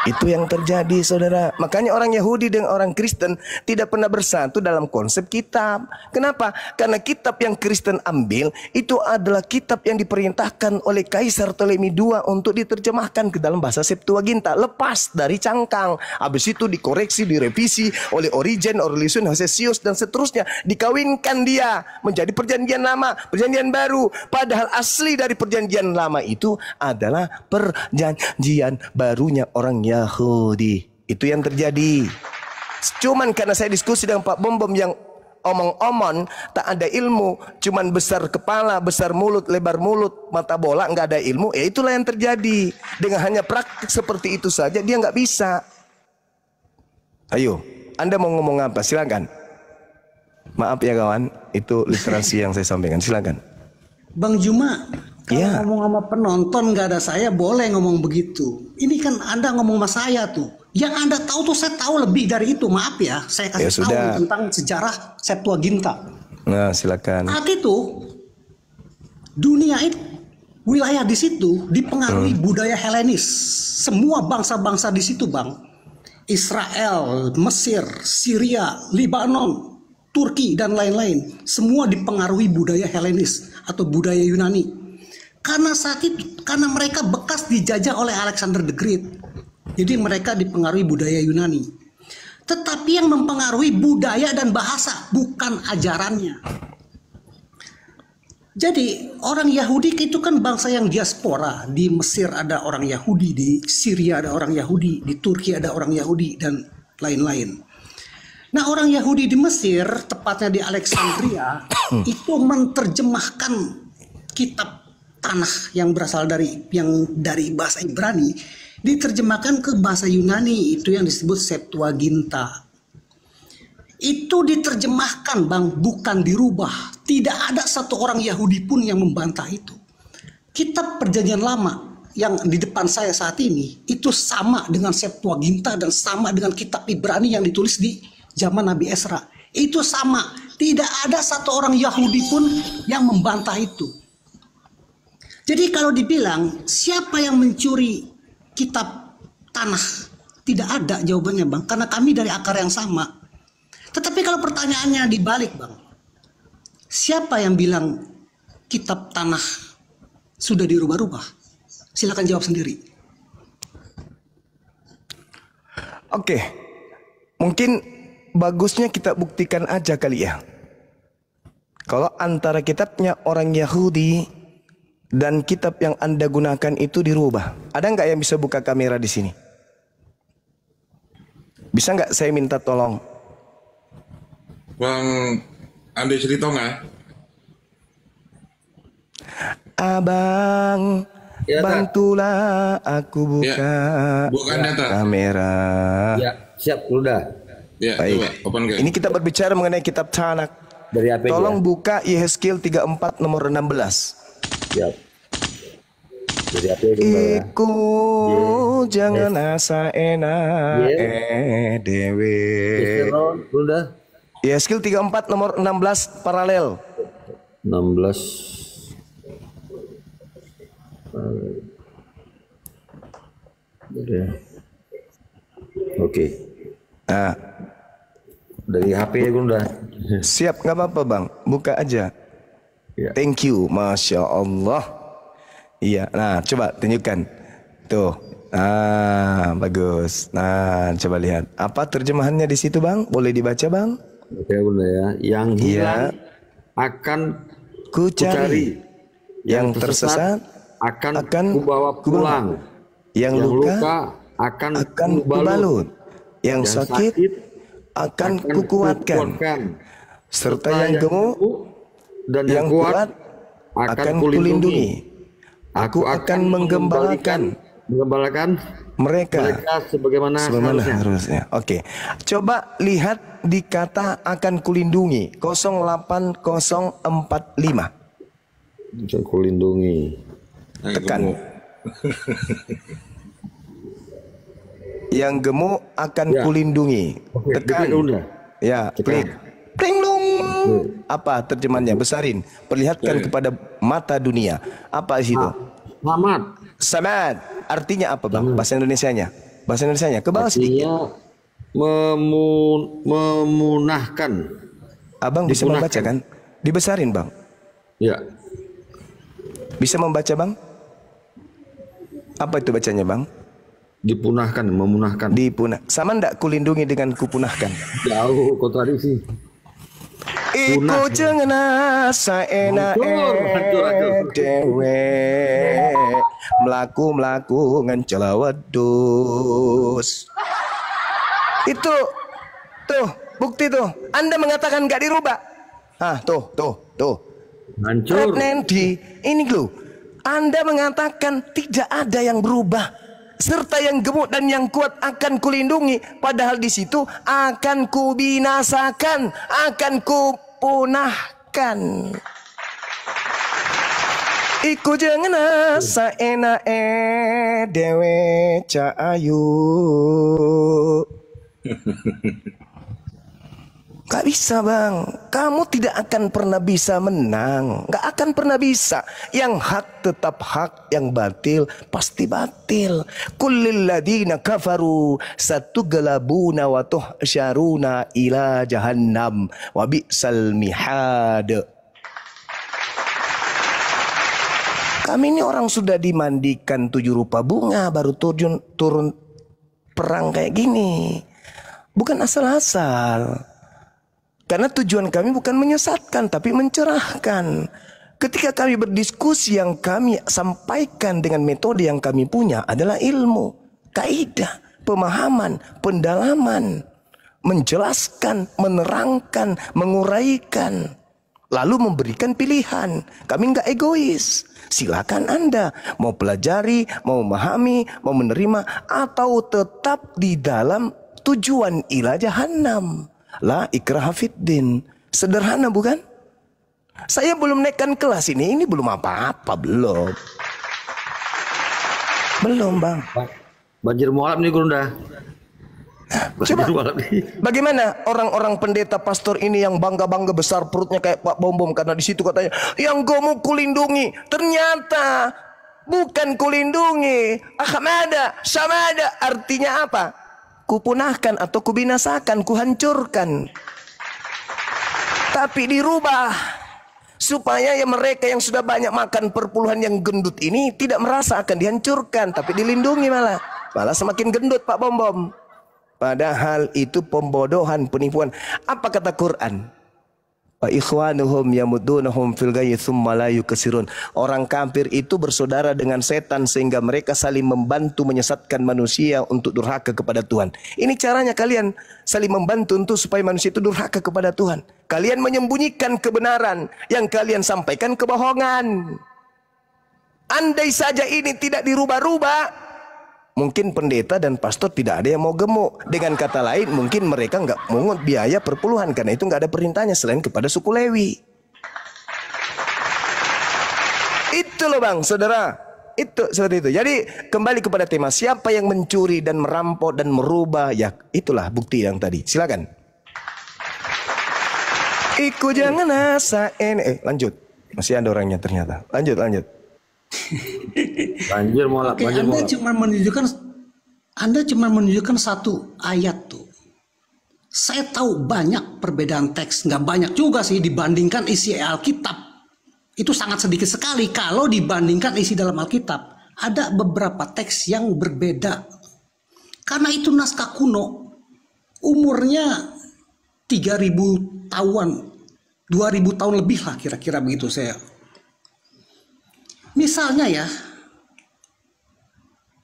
Itu yang terjadi, saudara. Makanya orang Yahudi dan orang Kristen tidak pernah bersatu dalam konsep kitab. Kenapa? Karena kitab yang Kristen ambil itu adalah kitab yang diperintahkan oleh Kaisar Ptolemy II untuk diterjemahkan ke dalam bahasa Septuaginta, lepas dari cangkang. Habis itu dikoreksi, direvisi oleh Origen, Orlysius, Hosesius dan seterusnya. Dikawinkan dia menjadi perjanjian lama, perjanjian baru. Padahal asli dari perjanjian lama itu adalah perjanjian barunya orang Yahudi. Itu yang terjadi. Cuman karena saya diskusi dengan Pak Bom yang omong-omong, tak ada ilmu, cuman besar kepala, besar mulut, lebar mulut, mata bola, nggak ada ilmu, ya itulah yang terjadi. Dengan hanya praktik seperti itu saja dia nggak bisa. Ayo, Anda mau ngomong apa? Silakan. Maaf ya kawan, itu literasi yang saya sampaikan. Silakan. Bang Juma, kalau Ya. ngomong sama penonton nggak ada saya boleh ngomong begitu. Ini kan Anda ngomong sama saya tuh. Yang Anda tahu tuh saya tahu lebih dari itu. Maaf ya, saya kasih Ya tahu sudah. tentang sejarah Septuaginta. Nah, silakan. Saat itu dunia itu, wilayah di situ dipengaruhi budaya Helenis. Semua bangsa-bangsa di situ, Bang. Israel, Mesir, Syria, Lebanon, Turki dan lain-lain, semua dipengaruhi budaya Helenis atau budaya Yunani. Karena saat itu, karena mereka bekas dijajah oleh Alexander the Great, jadi mereka dipengaruhi budaya Yunani. Tetapi yang mempengaruhi budaya dan bahasa, bukan ajarannya. Jadi orang Yahudi itu kan bangsa yang diaspora. Di Mesir ada orang Yahudi, di Syria ada orang Yahudi, di Turki ada orang Yahudi dan lain-lain. Nah, orang Yahudi di Mesir, tepatnya di Alexandria, itu menerjemahkan kitab tanah yang berasal dari bahasa Ibrani, diterjemahkan ke bahasa Yunani, itu yang disebut Septuaginta. Itu diterjemahkan, Bang, bukan dirubah. Tidak ada satu orang Yahudi pun yang membantah itu. Kitab Perjanjian Lama yang di depan saya saat ini itu sama dengan Septuaginta dan sama dengan kitab Ibrani yang ditulis di zaman Nabi Esra. Itu sama. Tidak ada satu orang Yahudi pun yang membantah itu. Jadi kalau dibilang siapa yang mencuri kitab tanah, tidak ada jawabannya, Bang, karena kami dari akar yang sama. Tetapi kalau pertanyaannya dibalik, Bang, siapa yang bilang kitab tanah sudah dirubah-rubah? Silakan jawab sendiri. Oke, mungkin bagusnya kita buktikan aja kali ya. Kalau antara kitabnya orang Yahudi dan kitab yang Anda gunakan itu dirubah, ada nggak yang bisa buka kamera di sini? Bisa nggak saya minta tolong? Bang Ande cerita nggak? Abang, Ya, Tak. bantulah aku buka Bukan data. kamera. Ya, siap, udah. Ya, Baik. coba open ke. Ini kita berbicara mengenai kitab Tanak. Dari apa Tolong buka Yehezkiel 34 nomor 16. Siap. Dari apa itu, Mbak, ya? Iku jangan asa enak dewe. Ron, udah. Yehezkiel 34 nomor 16 paralel. 16. Udah. Oke. Nah, Dari HP ya, udah. Siap, nggak apa-apa bang, buka aja. Ya. Thank you, masya Allah. Iya, nah coba tunjukkan. Tuh, bagus. Nah, coba lihat. Apa terjemahannya di situ bang? Boleh dibaca bang? Oke bunda ya. Yang hilang akan ku cari. Yang tersesat akan kubawa pulang. Yang luka akan kubalut. Yang sakit akan kukuatkan. Serta yang gemuk dan yang kuat akan kulindungi. Aku akan menggembalakan mereka sebagaimana harusnya. Oke. Coba lihat di kata akan kulindungi 08045. Kulindungi. Tekan. Yang gemuk akan kulindungi. Tekan. Ya, klik. Pringlung. Apa terjemahannya? Besarin. Perlihatkan kepada mata dunia. Apa situ? Samad. Artinya apa bang? Bahasa Indonesianya. Bahasa Indonesianya. Ke bawah sedikit. Memunahkan. Abang bisa membaca kan? Dibesarin bang. Ya. Bisa membaca bang? Apa itu bacanya bang? Dipunahkan, memunahkan. Sama ndak kulindungi dengan kupunahkan? Jauh kontradiksi. Iku jengena saena dewe melaku ngencela wedus. Itu tuh bukti tuh. Anda mengatakan nggak dirubah. Tuh. Hancur. Nendi, ini loh. Anda mengatakan tidak ada yang berubah. Serta yang gemuk dan yang kuat akan kulindungi. Padahal di situ akan kubinasakan, akan kupunahkan. Iku jangan saena dewe caayu. Gak bisa bang, kamu tidak akan pernah bisa menang. Gak akan pernah bisa. Yang hak tetap hak, yang batil pasti batil. Kullil ladina kafaru satughlabuna wa tuhsyaruna ila jahannam wa bi'sal mihad. Kami ini orang sudah dimandikan 7 rupa bunga baru turun perang kayak gini. Bukan asal-asal. Karena tujuan kami bukan menyesatkan, tapi mencerahkan. Ketika kami berdiskusi, yang kami sampaikan dengan metode yang kami punya adalah ilmu, kaidah, pemahaman, pendalaman, menjelaskan, menerangkan, menguraikan, lalu memberikan pilihan. Kami nggak egois. Silakan Anda mau pelajari, mau memahami, mau menerima, atau tetap di dalam tujuan ila jahannam. La ikraha fiddin. Sederhana bukan? Saya belum naikkan kelas ini belum apa-apa, belum. Belum bang. Banjir mualaf nih Gunda. Coba bagaimana orang-orang pendeta pastor ini yang bangga-bangga besar perutnya kayak Pak Bom-Bom, karena di situ katanya yang gemuk kulindungi. Ternyata bukan kulindungi. Ahmada, samada, artinya apa? Kupunahkan atau kubinasakan, kuhancurkan. Tapi dirubah supaya ya mereka yang sudah banyak makan perpuluhan yang gendut ini tidak merasa akan dihancurkan, tapi dilindungi malah semakin gendut Pak Bom-Bom. Padahal itu pembodohan, penipuan. Apa kata Quran? Wa ikhwanuhum yamudunahum fil ghayyi tsumma la yukasirun. Orang kafir itu bersaudara dengan setan sehingga mereka saling membantu menyesatkan manusia untuk durhaka kepada Tuhan. Ini caranya kalian saling membantu untuk supaya manusia itu durhaka kepada Tuhan. Kalian menyembunyikan kebenaran, yang kalian sampaikan kebohongan. Andai saja ini tidak dirubah-rubah, mungkin pendeta dan pastor tidak ada yang mau gemuk. Dengan kata lain, mungkin mereka nggak mungut biaya perpuluhan, karena itu nggak ada perintahnya selain kepada suku Lewi. Itu loh bang, saudara. Itu seperti itu. Jadi kembali kepada tema, siapa yang mencuri dan merampok dan merubah, ya itulah bukti yang tadi. Silakan. Iku jangan asain. Lanjut. Masih ada orangnya ternyata. Lanjut. Banjir mualaf. Anda cuma menunjukkan satu ayat tuh. Saya tahu banyak perbedaan teks, nggak banyak juga sih dibandingkan isi Alkitab. Itu sangat sedikit sekali kalau dibandingkan isi dalam Alkitab. Ada beberapa teks yang berbeda. Karena itu naskah kuno, umurnya 3000 tahun, 2000 tahun lebih lah kira-kira begitu saya.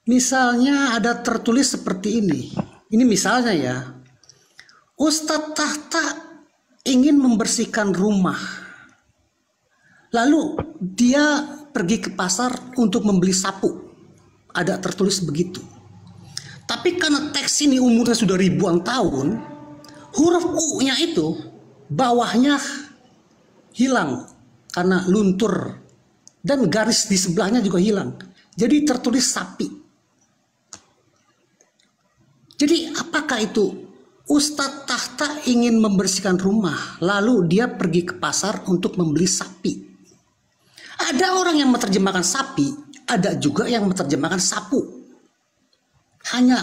Misalnya ada tertulis seperti ini. Ini misalnya ya. Ustadz Tahta ingin membersihkan rumah. Lalu dia pergi ke pasar untuk membeli sapu. Ada tertulis begitu. Tapi karena teks ini umurnya sudah ribuan tahun, huruf U-nya itu bawahnya hilang karena luntur. Dan garis di sebelahnya juga hilang. Jadi tertulis sapi. Jadi apakah itu? Ustadz Tahta ingin membersihkan rumah, lalu dia pergi ke pasar untuk membeli sapi. Ada orang yang menerjemahkan sapi, ada juga yang menerjemahkan sapu. Hanya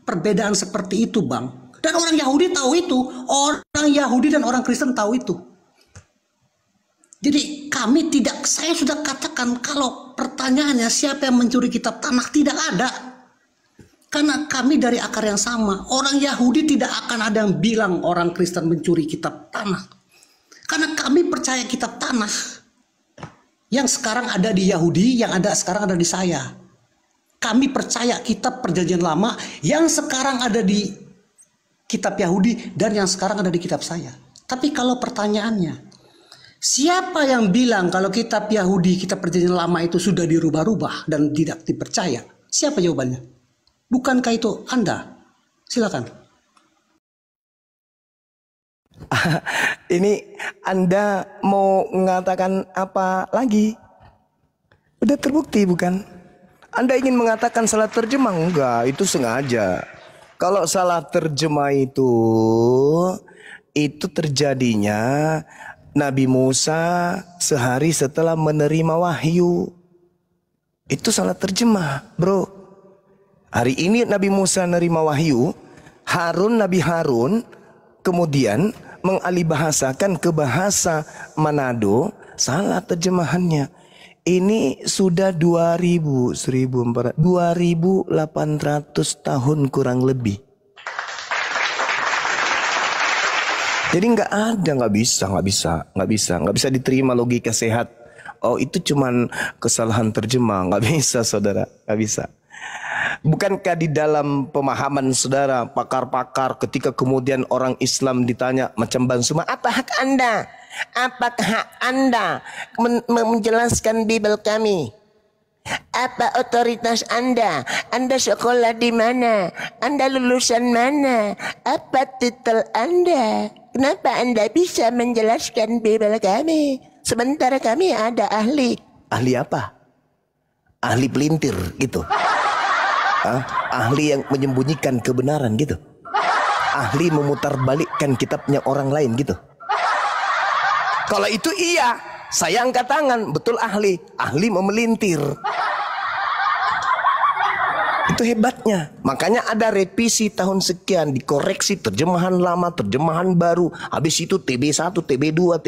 perbedaan seperti itu, Bang. Dan orang Yahudi tahu itu, orang Yahudi dan orang Kristen tahu itu. Jadi saya sudah katakan kalau pertanyaannya siapa yang mencuri kitab tanah, tidak ada. Karena kami dari akar yang sama. Orang Yahudi tidak akan ada yang bilang orang Kristen mencuri kitab tanah. Karena kami percaya kitab tanah yang sekarang ada di Yahudi, yang sekarang ada di saya. Kami percaya kitab perjanjian lama yang sekarang ada di kitab Yahudi dan yang sekarang ada di kitab saya. Tapi kalau pertanyaannya, siapa yang bilang kalau kitab Yahudi, kitab perjanjian lama itu sudah dirubah-rubah dan tidak dipercaya? Siapa jawabannya? Bukankah itu Anda? Silakan. Ini Anda mau mengatakan apa lagi? Udah terbukti bukan? Anda ingin mengatakan salah terjemah? Enggak, itu sengaja. Kalau salah terjemah itu terjadinya Nabi Musa sehari setelah menerima wahyu. Itu salah terjemah, bro. Hari ini Nabi Musa menerima wahyu, Nabi Harun kemudian mengalihbahasakan ke bahasa Manado, salah terjemahannya. Ini sudah 2800 tahun kurang lebih. Jadi nggak bisa diterima logika sehat. Oh, itu cuman kesalahan terjemah, nggak bisa, saudara, nggak bisa. Bukankah di dalam pemahaman saudara, pakar-pakar, ketika kemudian orang Islam ditanya macam Bang Suma, apa hak Anda? Apakah hak Anda menjelaskan Bible kami? Apa otoritas Anda? Anda sekolah di mana? Anda lulusan mana? Apa titel Anda? Kenapa Anda bisa menjelaskan Bible kami? Sementara kami ada ahli. Ahli apa? Ahli pelintir gitu. Ahli yang menyembunyikan kebenaran gitu. Ahli memutarbalikkan kitabnya orang lain gitu. Kalau itu iya, saya angkat tangan, betul ahli memelintir. Itu hebatnya. Makanya ada revisi tahun sekian, dikoreksi terjemahan lama, terjemahan baru. Habis itu TB1, TB2,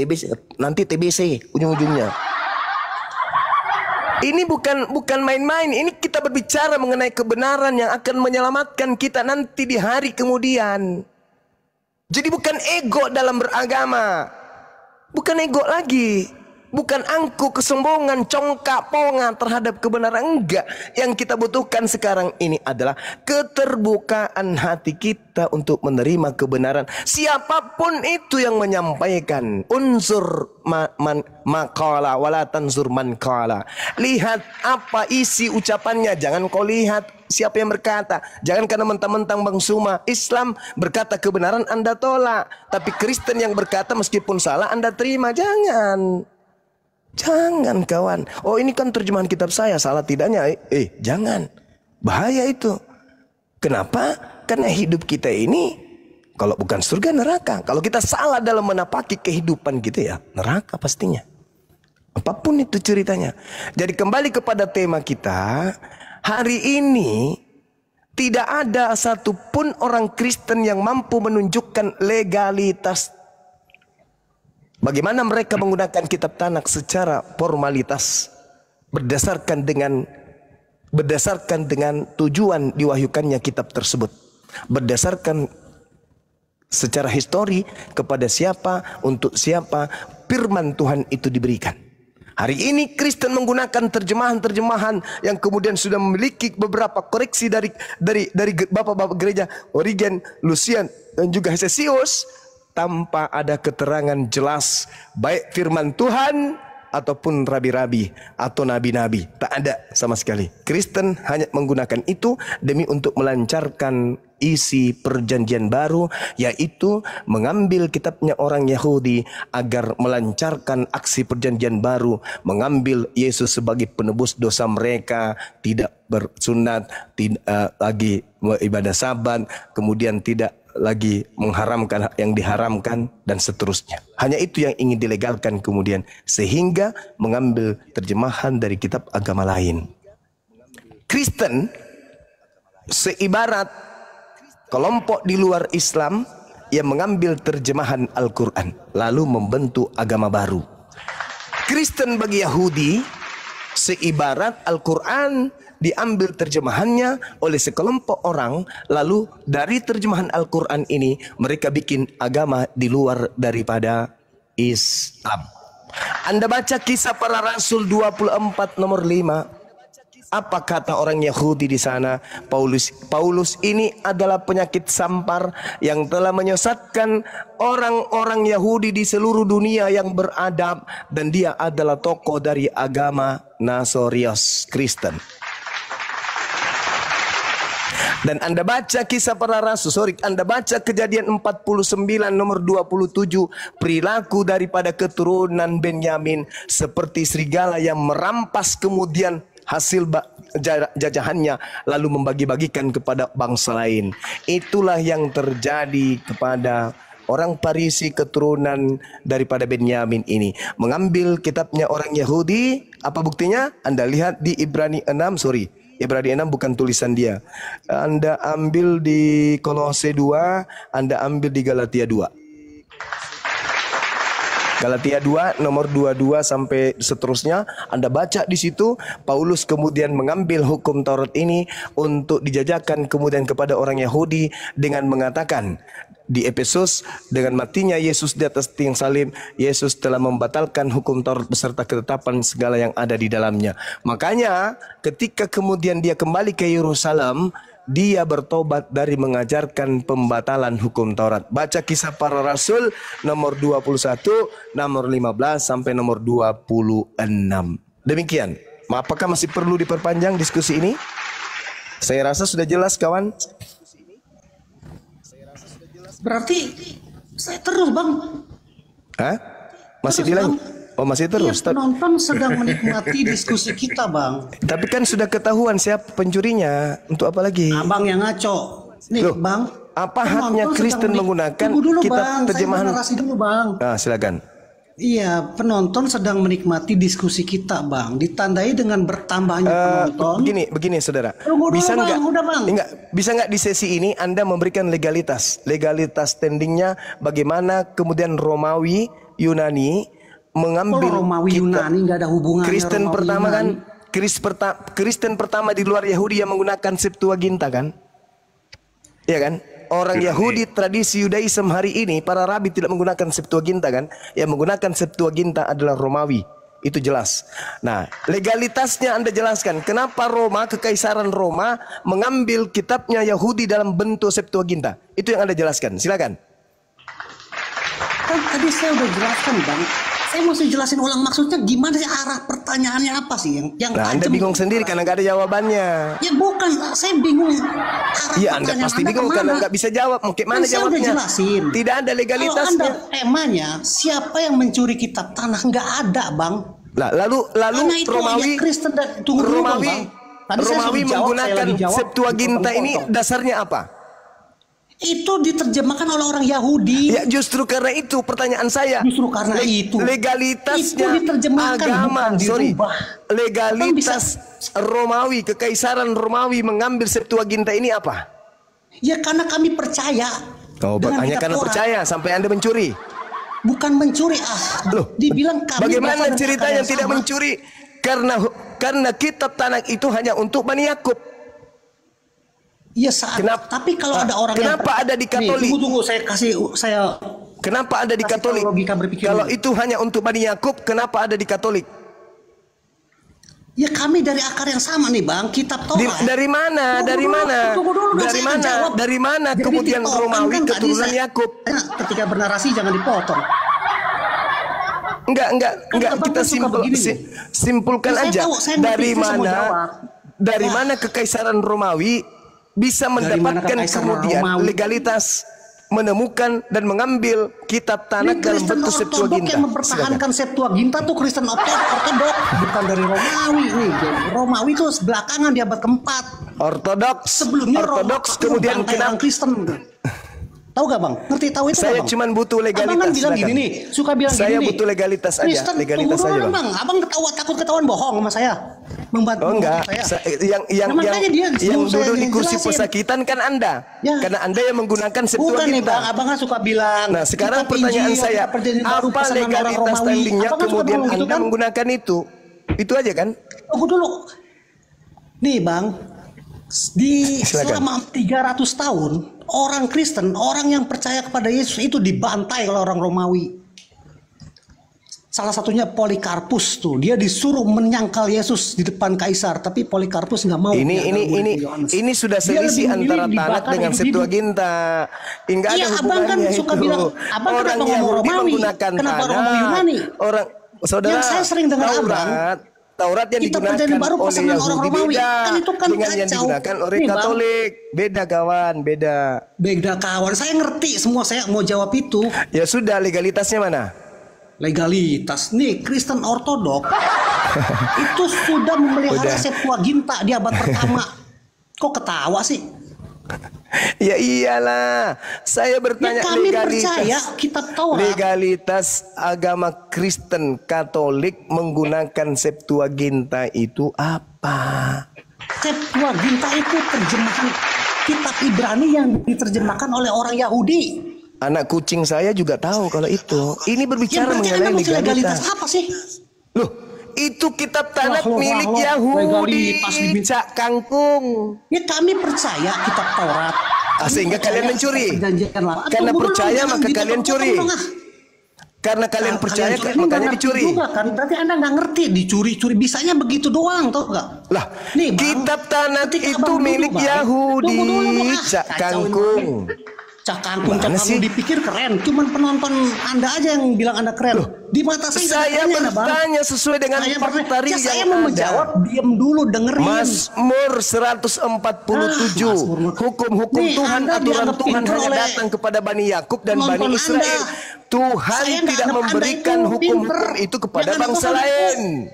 nanti TBC ujung-ujungnya. Ini bukan main-main. Ini kita berbicara mengenai kebenaran yang akan menyelamatkan kita nanti di hari kemudian. Jadi bukan ego dalam beragama. Bukan ego lagi. Bukan angku, kesombongan, congkak, ponga terhadap kebenaran. Enggak. Yang kita butuhkan sekarang ini adalah keterbukaan hati kita untuk menerima kebenaran. Siapapun itu yang menyampaikan. Unsur maqala wala tanzur man qala. Lihat apa isi ucapannya. Jangan kau lihat siapa yang berkata. Jangan karena mentang-mentang Bang Suma Islam berkata kebenaran Anda tolak. Tapi Kristen yang berkata meskipun salah Anda terima. Jangan kawan. Oh, ini kan terjemahan kitab saya, salah tidaknya. Jangan. Bahaya itu. Kenapa? Karena hidup kita ini kalau bukan surga neraka. Kalau kita salah dalam menapaki kehidupan gitu ya, neraka pastinya. Apapun itu ceritanya. Jadi kembali kepada tema kita. Hari ini Tidak ada satupun orang Kristen yang mampu menunjukkan legalitas. Bagaimana mereka menggunakan kitab Tanakh secara formalitas berdasarkan dengan tujuan diwahyukannya kitab tersebut, berdasarkan secara histori kepada siapa, untuk siapa firman Tuhan itu diberikan. Hari ini Kristen menggunakan terjemahan-terjemahan yang kemudian sudah memiliki beberapa koreksi dari bapak-bapak gereja Origen, Lucian, dan juga Hesesius, tanpa ada keterangan jelas baik firman Tuhan ataupun rabi-rabi atau nabi-nabi. Tak ada sama sekali. Kristen hanya menggunakan itu demi untuk melancarkan isi perjanjian baru, yaitu mengambil kitabnya orang Yahudi agar melancarkan aksi perjanjian baru, mengambil Yesus sebagai penebus dosa mereka, tidak bersunat, tidak lagi ibadah sabat, kemudian tidak lagi mengharamkan yang diharamkan, dan seterusnya. Hanya itu yang ingin dilegalkan kemudian, sehingga mengambil terjemahan dari kitab agama lain. Kristen seibarat kelompok di luar Islam yang mengambil terjemahan Al-Quran lalu membentuk agama baru. Kristen bagi Yahudi seibarat Al-Quran diambil terjemahannya oleh sekelompok orang, lalu dari terjemahan Al-Quran ini mereka bikin agama di luar daripada Islam. Anda baca Kisah Para Rasul 24 nomor 5. Apa kata orang Yahudi di sana? Paulus ini adalah penyakit sampar yang telah menyesatkan orang-orang Yahudi di seluruh dunia yang beradab, dan dia adalah tokoh dari agama Nasorius Kristen. Dan Anda baca Kisah Para Rasul, Anda baca Kejadian 49 nomor 27, perilaku daripada keturunan Benyamin seperti serigala yang merampas kemudian hasil jajahannya lalu membagi-bagikan kepada bangsa lain. Itulah yang terjadi kepada orang Farisi keturunan daripada Benyamin ini. Mengambil kitabnya orang Yahudi. Apa buktinya? Anda lihat di Ibrani 6, Ibrani 6 bukan tulisan dia. Anda ambil di Kolose 2, Anda ambil di Galatia 2. Galatia 2 nomor 22 sampai seterusnya, Anda baca di situ. Paulus kemudian mengambil hukum Taurat ini untuk dijajakan kemudian kepada orang Yahudi dengan mengatakan di Efesus, dengan matinya Yesus di atas tiang salib, Yesus telah membatalkan hukum Taurat beserta ketetapan segala yang ada di dalamnya. Makanya ketika kemudian dia kembali ke Yerusalem, dia bertobat dari mengajarkan pembatalan hukum Taurat. Baca Kisah Para Rasul nomor 21, nomor 15 sampai nomor 26. Demikian. Apakah masih perlu diperpanjang diskusi ini? Saya rasa sudah jelas, kawan. Berarti saya terus, Bang. Hah? Masih dilanjut? Oh, masih terus. Iya, penonton sedang menikmati diskusi kita, Bang. Tapi kan sudah ketahuan siapa pencurinya. Untuk apa lagi? Abang yang ngaco. Nih, Loh, Bang. Apa haknya Kristen menggunakan dulu, kitab Bang. terjemahan? Saya narasi dulu, Bang. Silakan. Iya, penonton sedang menikmati diskusi kita, Bang. Ditandai dengan bertambahnya penonton. Begini, saudara. Bisa nggak? Bisa nggak di sesi ini Anda memberikan legalitas standingnya, bagaimana kemudian Romawi, Yunani mengambil Romawi Yunani nggak ada hubungannya. Kristen Romawi pertama Yunani. kan, Kristen pertama di luar Yahudi yang menggunakan Septuaginta kan, iya kan? Orang Yahudi tradisi Yudaism hari ini para rabi tidak menggunakan Septuaginta kan? Yang menggunakan Septuaginta adalah Romawi. Itu jelas. Nah, legalitasnya Anda jelaskan. Kenapa Roma, Kekaisaran Roma mengambil kitabnya Yahudi dalam bentuk Septuaginta? Itu yang Anda jelaskan. Silakan. Kan tadi saya udah jelaskan, Bang. Saya mesti jelasin ulang maksudnya gimana sih, arah pertanyaannya apa sih yang Nah, Anda bingung sendiri karena nggak ada jawabannya. Ya bukan, saya bingung. Iya, Anda pasti bingung karena nggak bisa jawab. Gimana saya jawabnya? udah jelasin. Tidak ada legalitasnya. Kalau Anda temanya siapa yang mencuri kitab tanah, nggak ada, Bang. Nah, lalu Romawi, Kristen dan tunggu dulu, Bang. Romawi menggunakan Septuaginta ini dasarnya apa? Itu diterjemahkan oleh orang Yahudi. Ya justru karena itu pertanyaan saya. Justru karena itu. Legalitasnya Itu diterjemahkan, agama, bukan dirubah. legalitas Romawi, kekaisaran Romawi mengambil Septuaginta ini apa? Ya karena kami percaya. Oh, hanya karena percaya sampai Anda mencuri. Bukan mencuri, Loh, dibilang kami bagaimana berasal dari ceritanya akar yang tidak sama. mencuri? Karena kitab Tanakh itu hanya untuk Bani Yakub. Iya saat. Tapi kalau ada orang kenapa ada di Katolik? Nih, tunggu, saya. Kenapa ada di Katolik? Kalau itu hanya untuk Bani Yakub, kenapa ada di Katolik? Ya kami dari akar yang sama nih Bang, kitab Taurat. Dari mana? Dari mana? Dari mana kemudian Romawi keturunan Yakub? Ketika bernarasi jangan dipotong. Enggak, kita simpulkan aja. Dari mana kekaisaran Romawi bisa mendapatkan kemudian legalitas menemukan dan mengambil kitab Tanakh dalam bentuk Septuaginta. Yang mempertahankan Septuaginta tuh Kristen Ortodoks, bukan dari Romawi nih. Romawi itu belakangan di abad keempat. Ortodoks. Sebelumnya Ortodoks kemudian kenapa Kristen? Tahu gak Bang? Ngerti tahu itu saya Bang? Cuman butuh legalitas. Abang kan bilang gini nih, suka bilang saya gini. Saya butuh legalitas aja, Kristen, legalitas aja Bang. Abang takut ketahuan bohong sama saya. Membantu enggak. Yang duduk di kursi pesakitan kan Anda. Ya. Karena Anda yang menggunakan Septuaginta. Bukan nih Bang, Abang kan suka bilang. Nah, sekarang pertanyaan saya, apa legalitas standingnya kemudian Anda menggunakan itu? Itu aja kan? Tunggu dulu. Nih Bang, selama 300 tahun orang Kristen, orang yang percaya kepada Yesus itu dibantai oleh orang Romawi. Salah satunya Polikarpus tuh, dia disuruh menyangkal Yesus di depan kaisar, tapi Polikarpus nggak mau. Ini sudah selisih antara Tanakh dengan Septuaginta. Enggak ada Abang kan suka bilang, Abang kenapa ngomong Romawi? Kenapa ngomong Yunani? Saudara, yang saya sering dengar Abang, Taurat yang digunakan oleh Yahudi beda dengan yang digunakan oleh Katolik. Beda kawan, beda. Beda kawan, saya ngerti semua, saya mau jawab itu. Ya sudah, legalitasnya mana? Legalitas nih Kristen Ortodoks itu sudah memelihara Septuaginta di abad pertama. Kok ketawa sih? Ya iyalah, saya bertanya kami legalitas. Percaya kitab Taurat. Legalitas agama Kristen Katolik menggunakan Septuaginta itu apa? Septuaginta itu terjemahan kitab Ibrani yang diterjemahkan oleh orang Yahudi. Anak kucing saya juga tahu kalau itu. Ini berbicara mengenai legalitas. Apa sih? Loh, itu kitab Tanakh milik Yahudi. Cak kangkung. Ya kami percaya kitab Taurat. Sehingga kalian mencuri. Karena percaya maka kalian curi. Karena kalian percaya makanya dicuri. Kan berarti Anda nggak ngerti dicuri-curi, bisanya begitu doang, tau nggak? Lah, nih, kitab Tanakh itu milik Yahudi. Cak kangkung. Cak kangkung dipikir keren, cuman penonton Anda aja yang bilang Anda keren. Loh, di mata saya bertanya sesuai dengan fakta real yang saya mau menjawab, diam dulu, dengerin. Mazmur 147. Hukum-hukum Tuhan, aturan Tuhan hanya datang kepada Bani Yakub dan Bani Israel. Tuhan tidak memberikan hukum-hukum itu kepada bangsa lain.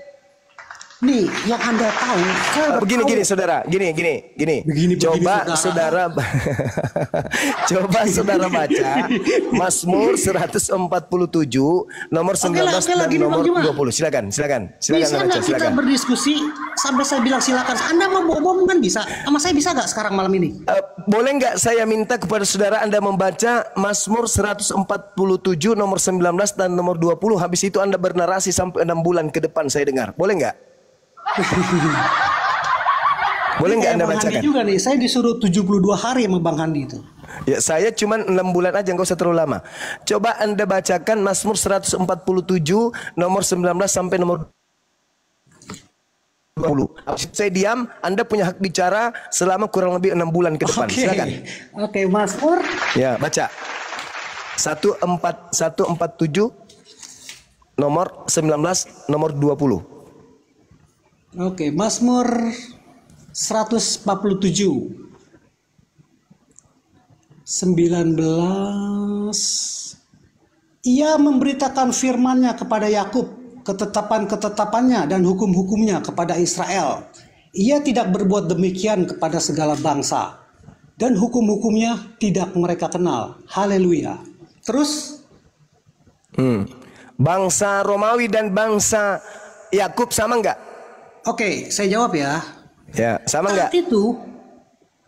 Nih, yang Anda tahu, begini saudara, gini. Coba saudara baca Mazmur 147 nomor 19 dan nomor 20. Silakan bisa nggak kita berdiskusi sampai saya bilang silakan. Anda mau bohong kan bisa, sama saya bisa nggak sekarang malam ini? Boleh nggak saya minta kepada saudara Anda membaca Mazmur 147 nomor 19 dan nomor 20. Habis itu Anda bernarasi sampai 6 bulan ke depan saya dengar. Boleh nggak? Boleh nggak Anda bacakan? Juga nih, saya disuruh 72 hari sama Bang Handi itu. Ya, saya cuma 6 bulan aja, nggak usah terlalu lama. Coba Anda bacakan Mazmur 147 nomor 19 sampai nomor 20. Saya diam, Anda punya hak bicara selama kurang lebih 6 bulan ke depan. Silakan. Oke, Mazmur. Ya, baca. 147 nomor 19 nomor 20. Oke, Mazmur 147 19. Ia memberitakan firman-Nya kepada Yakub, ketetapan-ketetapannya dan hukum-hukumnya kepada Israel. Ia tidak berbuat demikian kepada segala bangsa. dan hukum-hukumnya tidak mereka kenal. Haleluya. Terus bangsa Romawi dan bangsa Yakub sama nggak? Oke, saya jawab ya. Ya, sama nggak? Saat itu,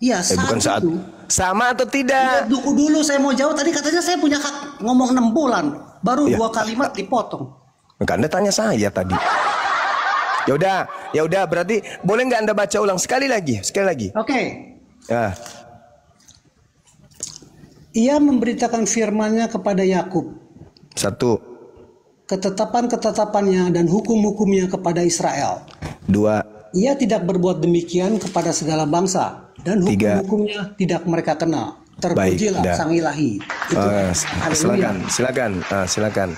ya bukan saat. itu. Sama atau tidak? Dulu saya mau jawab, tadi katanya saya punya hak ngomong 6 bulan, baru Ya. 2 kalimat dipotong. Enggak, Anda tanya saya tadi. Ya udah, berarti boleh nggak Anda baca ulang sekali lagi? Oke. Ya. Ia memberitakan firman-Nya kepada Yakub, 1, ketetapan-ketetapannya dan hukum-hukumnya kepada Israel. 2, Ia tidak berbuat demikian kepada segala bangsa, dan 3. hukum-hukumnya tidak mereka kenal. Terpujilah Baik, Sang Ilahi. Itu silakan.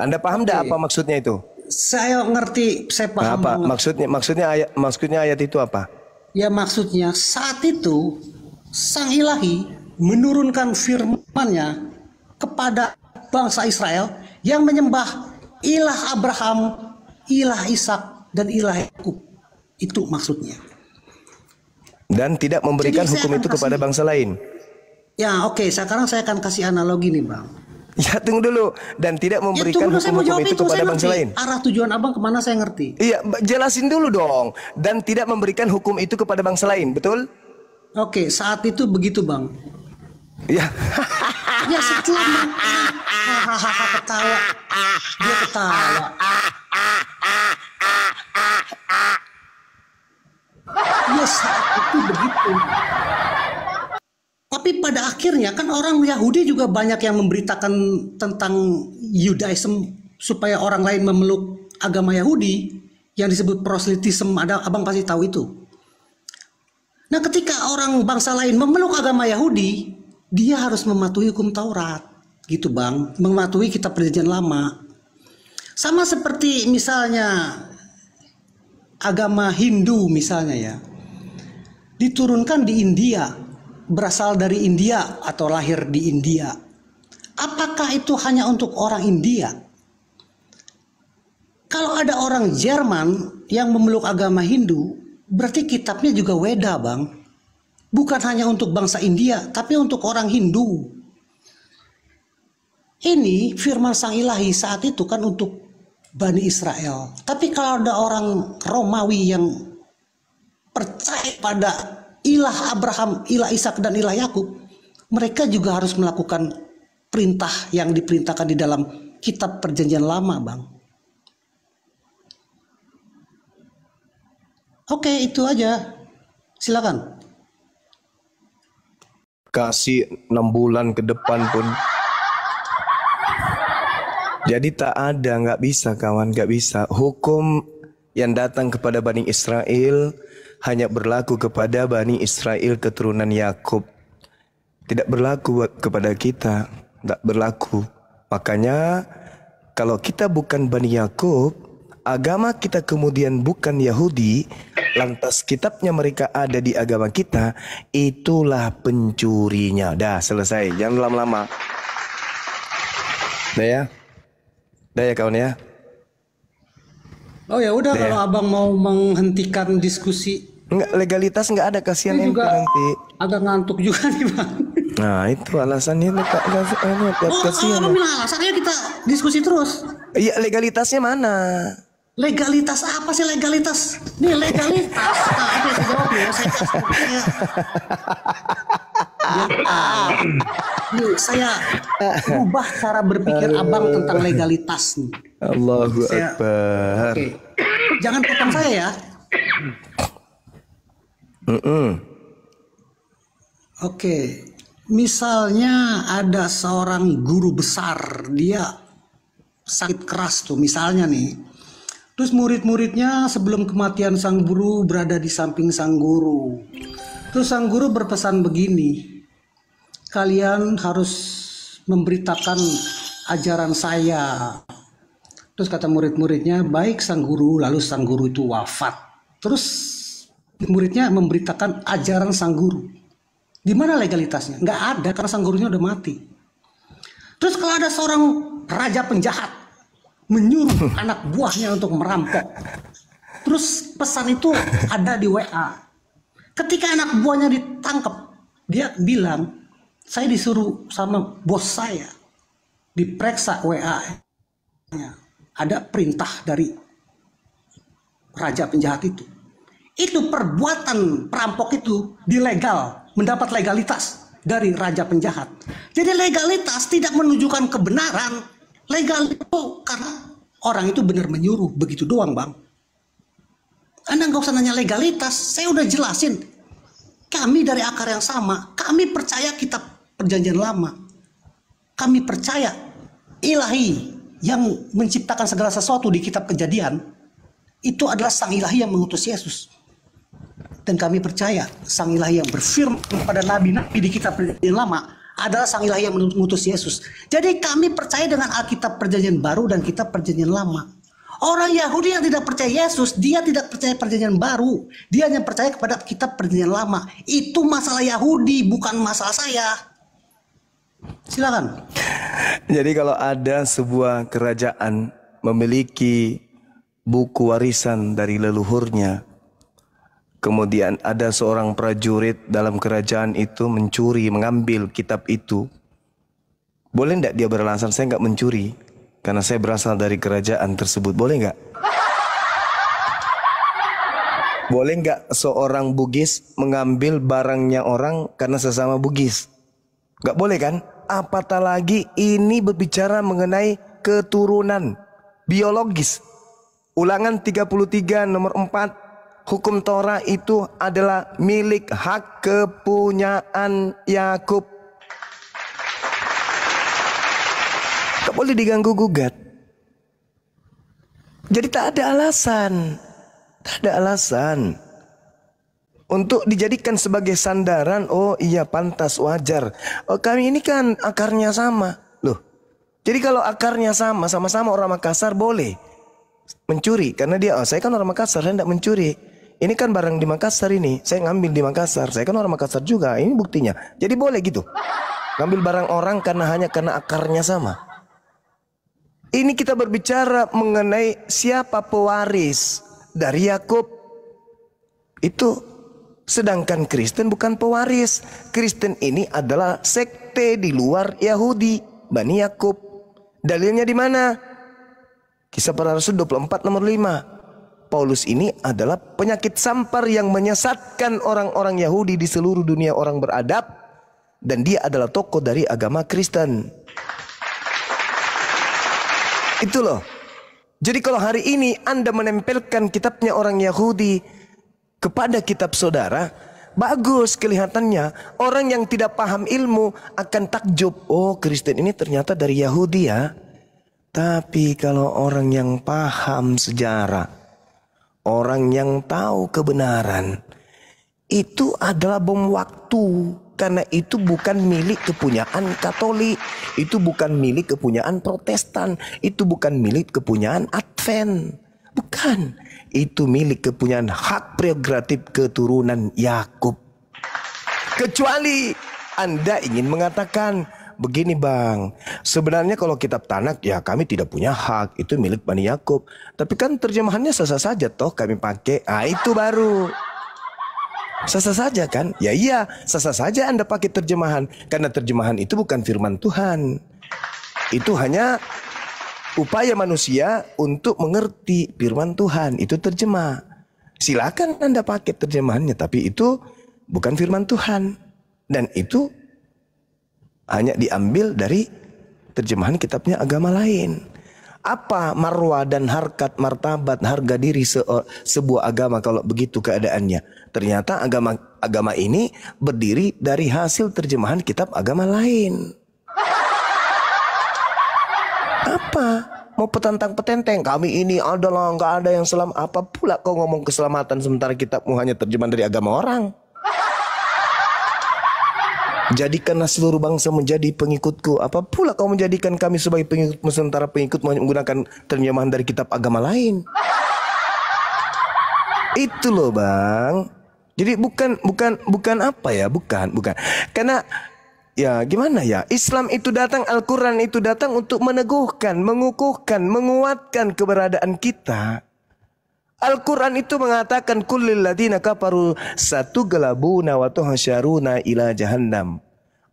Anda paham enggak apa maksudnya itu? Saya ngerti, saya paham Apa banget. maksudnya ayat itu apa? Ya maksudnya saat itu Sang Ilahi menurunkan firman-Nya kepada bangsa Israel yang menyembah ilah Abraham, ilah Ishak, dan ilah Yakub. Itu maksudnya. Dan tidak memberikan Jadi saya hukum akan itu kepada bangsa lain. Ya oke, sekarang saya akan kasih analogi nih Bang. Ya tunggu dulu. Dan tidak memberikan tunggu, saya mau hukum-hukum jawab itu kepada saya bangsa ngerti. lain. Arah tujuan Abang kemana saya ngerti. Iya, jelasin dulu dong. Dan tidak memberikan hukum itu kepada bangsa lain, betul? Oke, saat itu begitu Bang. Ya. Ya setelah hahaha ketawa, dia ketawa. Ya saat itu begitu. Tapi pada akhirnya kan orang Yahudi juga banyak yang memberitakan tentang Judaism supaya orang lain memeluk agama Yahudi yang disebut proselitism. Abang pasti tahu itu. Nah ketika orang bangsa lain memeluk agama Yahudi, dia harus mematuhi hukum Taurat, gitu Bang, mematuhi kitab Perjanjian Lama. Sama seperti misalnya agama Hindu misalnya ya, diturunkan di India, berasal dari India atau lahir di India. Apakah itu hanya untuk orang India? Kalau ada orang Jerman yang memeluk agama Hindu, berarti kitabnya juga Weda Bang. Bukan hanya untuk bangsa India, tapi untuk orang Hindu. Ini firman Sang Ilahi saat itu kan untuk Bani Israel. Tapi kalau ada orang Romawi yang percaya pada ilah Abraham, ilah Ishak, dan ilah Yakub, mereka juga harus melakukan perintah yang diperintahkan di dalam kitab Perjanjian Lama, Bang. Oke, itu aja. Silakan. Kasih 6 bulan ke depan pun. Jadi tak ada, nggak bisa kawan, nggak bisa. Hukum yang datang kepada Bani Israel hanya berlaku kepada Bani Israel keturunan Yakub. Tidak berlaku kepada kita, tidak berlaku. Makanya kalau kita bukan Bani Yakub, agama kita kemudian bukan Yahudi, lantas kitabnya mereka ada di agama kita, itulah pencurinya. Dah selesai, jangan lama-lama. Dah ya kawan ya. Oh ya udah, kalau abang mau menghentikan diskusi. Enggak, legalitas enggak ada, kasihan Ini juga nanti. agak ngantuk juga nih Bang. Nah itu alasannya kasihan. Abang bilang alasannya kita diskusi terus. Iya, legalitasnya mana? Legalitas apa sih legalitas? Nih legalitas. Nah, oke, saya jawab ya. Saya ubah cara berpikir abang tentang legalitas nih. Allahu Akbar. Oke. Jangan potong saya ya. Oke. Misalnya ada seorang guru besar, dia sakit keras tuh misalnya nih. Terus murid-muridnya sebelum kematian sang guru berada di samping sang guru. Terus sang guru berpesan begini, kalian harus memberitakan ajaran saya. Terus kata murid-muridnya, baik sang guru. Lalu sang guru itu wafat. Terus muridnya memberitakan ajaran sang guru. Di mana legalitasnya? Nggak ada, karena sang gurunya udah mati. Terus kalau ada seorang raja penjahat menyuruh anak buahnya untuk merampok, terus pesan itu ada di WA. Ketika anak buahnya ditangkap, Dia bilang, saya disuruh sama bos saya, diperiksa WA-nya. Ada perintah dari raja penjahat itu. Itu perbuatan perampok itu dilegal, mendapat legalitas dari raja penjahat. Jadi legalitas tidak menunjukkan kebenaran. Legal itu karena orang itu benar menyuruh, begitu doang bang. Anda nggak usah nanya legalitas, saya udah jelasin. Kami dari akar yang sama, kami percaya kitab perjanjian lama. Kami percaya ilahi yang menciptakan segala sesuatu di kitab kejadian, itu adalah sang ilahi yang mengutus Yesus. Dan kami percaya sang ilahi yang berfirman kepada nabi-nabi di kitab perjanjian lama adalah sang ilahi yang mengutus Yesus. Jadi kami percaya dengan Alkitab perjanjian baru dan kitab perjanjian lama. Orang Yahudi yang tidak percaya Yesus, dia tidak percaya perjanjian baru. Dia hanya percaya kepada kitab perjanjian lama. Itu masalah Yahudi, bukan masalah saya. Silakan. Jadi kalau ada sebuah kerajaan memiliki buku warisan dari leluhurnya, kemudian ada seorang prajurit dalam kerajaan itu mencuri, mengambil kitab itu, boleh tidak dia beralasan saya nggak mencuri karena saya berasal dari kerajaan tersebut? Boleh nggak? Boleh nggak seorang Bugis mengambil barangnya orang karena sesama Bugis? Nggak boleh kan? Apatah lagi ini berbicara mengenai keturunan biologis. Ulangan 33 nomor 4, hukum Torah itu adalah milik hak kepunyaan Yakub. Tak boleh diganggu gugat. Jadi tak ada alasan. Tak ada alasan untuk dijadikan sebagai sandaran. Oh iya, pantas, wajar. Oh, kami ini kan akarnya sama. Loh, jadi kalau akarnya sama, sama-sama orang Makassar boleh mencuri. Karena dia, oh saya kan orang Makassar, saya tidak mencuri. Ini kan barang di Makassar ini, saya ngambil di Makassar. Saya kan orang Makassar juga, ini buktinya. Jadi boleh gitu. Ngambil barang orang hanya karena akarnya sama. Ini kita berbicara mengenai siapa pewaris dari Yakub. Itu sedangkan Kristen bukan pewaris. Kristen ini adalah sekte di luar Yahudi, Bani Yakub. Dalilnya di mana? Kisah Para Rasul 24 nomor 5. Paulus ini adalah penyakit sampar yang menyesatkan orang-orang Yahudi di seluruh dunia orang beradab, dan dia adalah tokoh dari agama Kristen. Itu loh. Jadi kalau hari ini Anda menempelkan kitabnya orang Yahudi kepada kitab saudara, bagus kelihatannya. Orang yang tidak paham ilmu akan takjub. Oh, Kristen ini ternyata dari Yahudi ya. Tapi kalau orang yang paham sejarah, orang yang tahu kebenaran, itu adalah bom waktu. Karena itu bukan milik kepunyaan Katolik, itu bukan milik kepunyaan Protestan, itu bukan milik kepunyaan Advent. Bukan, itu milik kepunyaan hak prerogatif keturunan Yakub. Kecuali Anda ingin mengatakan, begini bang, sebenarnya kalau kitab Tanak ya kami tidak punya hak, itu milik Bani Yakub. Tapi kan terjemahannya sah-sah saja toh kami pakai. Ah itu baru sah-sah saja kan? Ya iya, sah-sah saja Anda pakai terjemahan. Karena terjemahan itu bukan firman Tuhan. Itu hanya upaya manusia untuk mengerti firman Tuhan. Itu terjemah. Silakan Anda pakai terjemahannya, tapi itu bukan firman Tuhan. Dan itu hanya diambil dari terjemahan kitabnya agama lain. Apa marwah dan harkat, martabat, harga diri sebuah agama kalau begitu keadaannya? Ternyata agama ini berdiri dari hasil terjemahan kitab agama lain. Apa? Mau petantang-petenteng, kami ini adalah nggak ada yang selamat. Apa pula kau ngomong keselamatan sementara kitabmu hanya terjemahan dari agama orang? Jadikanlah seluruh bangsa menjadi pengikutku. Apa pula kau menjadikan kami sebagai pengikutmu sementara pengikut menggunakan terjemahan dari kitab agama lain? Itu loh bang. Jadi bukan apa ya, bukan. Karena ya gimana ya, Islam itu datang, Al-Quran itu datang untuk meneguhkan, mengukuhkan, menguatkan keberadaan kita. Al-Quran itu mengatakan kullil ladina kafaru satughlabuna wa tuhsyaruna ila jahannam.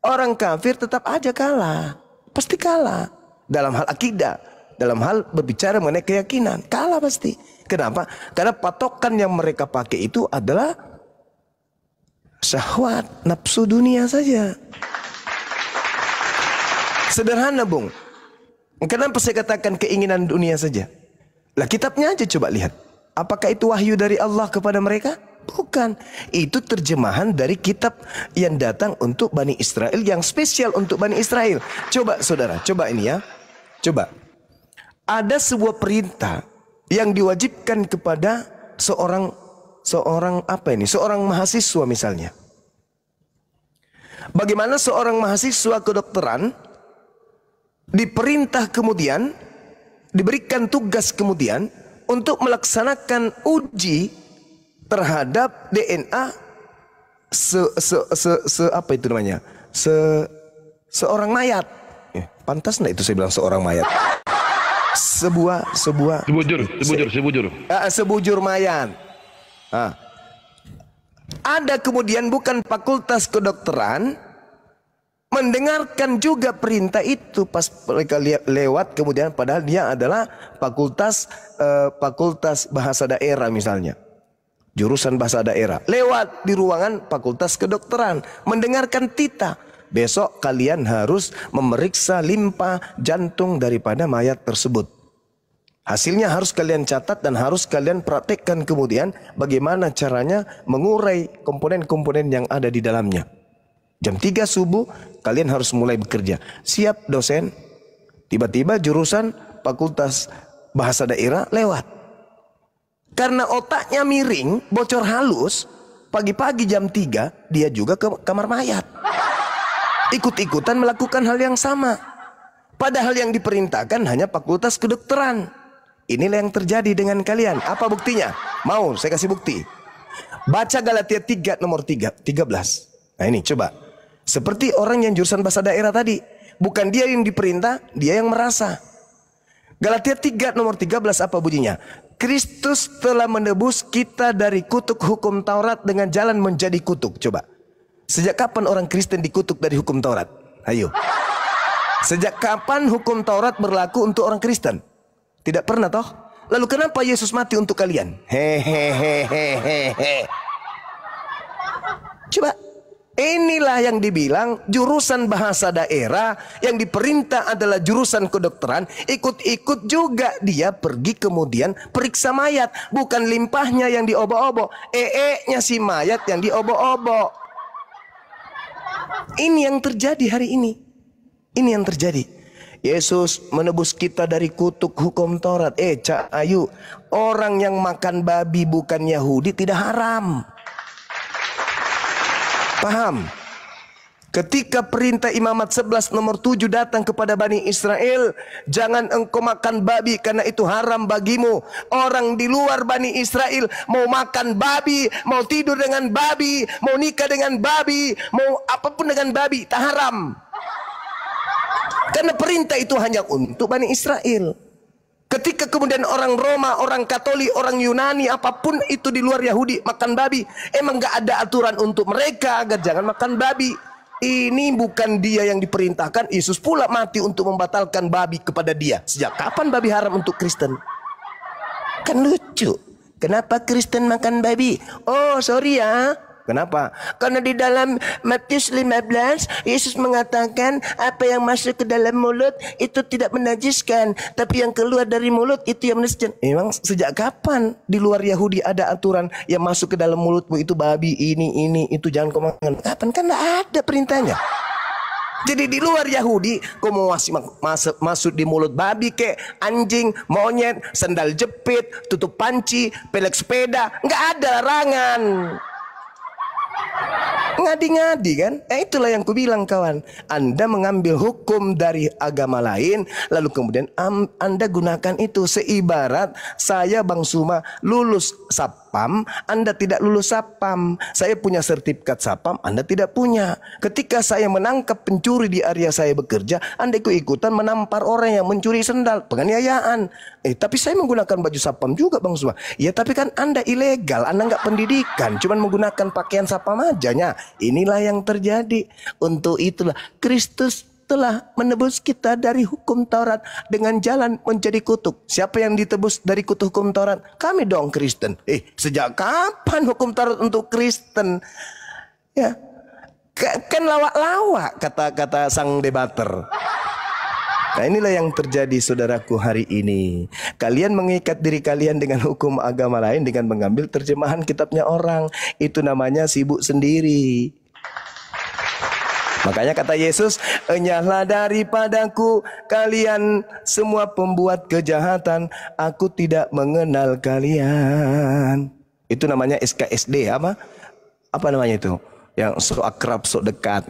Orang kafir tetap aja kalah. Pasti kalah. Dalam hal akidah, dalam hal berbicara mengenai keyakinan, kalah pasti. Kenapa? Karena patokan yang mereka pakai itu adalah syahwat, nafsu dunia saja. Sederhana, Bung. Kenapa saya katakan keinginan dunia saja? Lah kitabnya aja coba lihat. Apakah itu wahyu dari Allah kepada mereka? Bukan. Itu terjemahan dari kitab yang datang untuk Bani Israel, yang spesial untuk Bani Israel. Coba saudara, coba ini ya. Coba. Ada sebuah perintah yang diwajibkan kepada seorang mahasiswa misalnya. Bagaimana seorang mahasiswa kedokteran diperintah kemudian, diberikan tugas kemudian untuk melaksanakan uji terhadap DNA seorang mayat. Pantas enggak itu saya bilang seorang mayat? Sebujur mayat. Ada kemudian bukan fakultas kedokteran mendengarkan juga perintah itu pas mereka lewat, kemudian padahal dia adalah fakultas bahasa daerah misalnya, jurusan bahasa daerah, lewat di ruangan fakultas kedokteran mendengarkan tita, besok kalian harus memeriksa limpa jantung daripada mayat tersebut. Hasilnya harus kalian catat dan harus kalian praktekkan kemudian bagaimana caranya mengurai komponen-komponen yang ada di dalamnya. Jam 3 subuh kalian harus mulai bekerja. Siap dosen. Tiba-tiba jurusan fakultas bahasa daerah lewat. Karena otaknya miring, bocor halus, pagi-pagi jam 3 dia juga ke kamar mayat. Ikut-ikutan melakukan hal yang sama. Padahal yang diperintahkan hanya fakultas kedokteran. Inilah yang terjadi dengan kalian. Apa buktinya? Mau saya kasih bukti. Baca Galatia 3 nomor 13. Nah ini coba. Seperti orang yang jurusan bahasa daerah tadi. Bukan dia yang diperintah, dia yang merasa. Galatia 3 nomor 13 apa bunyinya? Kristus telah menebus kita dari kutuk hukum Taurat dengan jalan menjadi kutuk. Coba. Sejak kapan orang Kristen dikutuk dari hukum Taurat? Ayo. Sejak kapan hukum Taurat berlaku untuk orang Kristen? Tidak pernah toh? Lalu kenapa Yesus mati untuk kalian? Hehehehehe. Coba. Inilah yang dibilang jurusan bahasa daerah yang diperintah adalah jurusan kedokteran. Ikut-ikut juga dia pergi kemudian periksa mayat. Bukan limpahnya yang diobok-obok, nya si mayat yang diobok-obok. Ini yang terjadi hari ini. Ini yang terjadi. Yesus menebus kita dari kutuk hukum Taurat. Cak Ayu, orang yang makan babi bukan Yahudi tidak haram. Paham? Ketika perintah Imamat 11 nomor 7 datang kepada Bani Israel, jangan engkau makan babi karena itu haram bagimu. Orang di luar Bani Israel mau makan babi, mau tidur dengan babi, mau nikah dengan babi, mau apapun dengan babi, tak haram. Karena perintah itu hanya untuk Bani Israel. Ketika kemudian orang Roma, orang Katolik, orang Yunani, apapun itu di luar Yahudi makan babi, emang gak ada aturan untuk mereka agar jangan makan babi. Ini bukan dia yang diperintahkan. Yesus pula mati untuk membatalkan babi kepada dia. Sejak kapan babi haram untuk Kristen? Kan lucu. Kenapa Kristen makan babi? Oh sorry ya. Kenapa? Karena di dalam Matius 15 Yesus mengatakan apa yang masuk ke dalam mulut itu tidak menajiskan, tapi yang keluar dari mulut itu yang menajiskan. Memang sejak kapan di luar Yahudi ada aturan yang masuk ke dalam mulutmu itu babi, ini itu jangan kau makan? Kapan? Kan tidak ada perintahnya. Jadi di luar Yahudi kau mau masuk di mulut babi kek, anjing, monyet, sandal jepit, tutup panci, pelek sepeda, nggak ada larangan. Ngadi-ngadi kan? Itulah yang kubilang kawan. Anda mengambil hukum dari agama lain, lalu kemudian Anda gunakan itu. Seibarat saya Bang Suma lulus Sapam, Anda tidak lulus Sapam. Saya punya sertifikat Sapam, Anda tidak punya. Ketika saya menangkap pencuri di area saya bekerja, Anda ikut-ikutan menampar orang yang mencuri sendal, penganiayaan. Tapi saya menggunakan baju Sapam juga Bang Zuma. Ya tapi kan Anda ilegal, Anda nggak pendidikan, cuman menggunakan pakaian Sapam aja. Inilah yang terjadi. Untuk itulah Kristus telah menebus kita dari hukum Taurat dengan jalan menjadi kutuk. Siapa yang ditebus dari kutuk hukum Taurat? Kami dong, Kristen. Sejak kapan hukum Taurat untuk Kristen? Ya, kan lawak-lawak kata sang debater. Nah inilah yang terjadi saudaraku hari ini. Kalian mengikat diri kalian dengan hukum agama lain dengan mengambil terjemahan kitabnya orang. Itu namanya sibuk sendiri. Makanya kata Yesus, enyahlah daripadaku kalian semua pembuat kejahatan, aku tidak mengenal kalian. Itu namanya SKSD apa? Apa namanya itu? Yang sok akrab, sok dekat.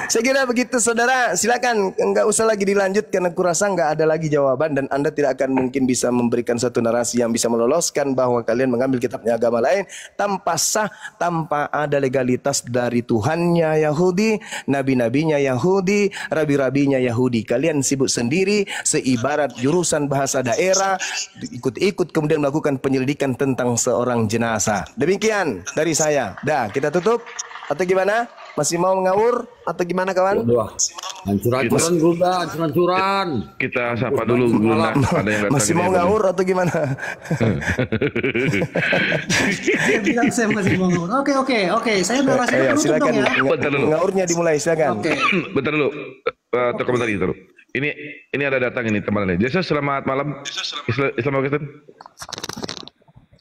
Saya kira begitu saudara, silakan nggak usah lagi dilanjut karena kurasa nggak ada lagi jawaban dan Anda tidak akan mungkin bisa memberikan satu narasi yang bisa meloloskan bahwa kalian mengambil kitabnya agama lain tanpa sah, tanpa ada legalitas dari Tuhannya Yahudi, nabi-nabinya Yahudi, rabi-rabinya Yahudi. Kalian sibuk sendiri, seibarat jurusan bahasa daerah, ikut-ikut kemudian melakukan penyelidikan tentang seorang jenazah. Demikian dari saya. Dah, kita tutup atau gimana? Masih mau ngawur atau gimana kawan? Hancur-hancuran Gulda, hancur-hancuran. Kita sapa dulu Gulda. Ada yang datang. Masih mau ngawur atau gimana? Saya bilang saya masih mau ngawur. Oke. Saya narasinya penutup silakan. dong ya. Bentar dulu. Ngawurnya dimulai, silakan. Oke. Bentar dulu. Komentar dulu. Ini ada datang ini teman ini. Yesus selamat malam. Islam Kristen.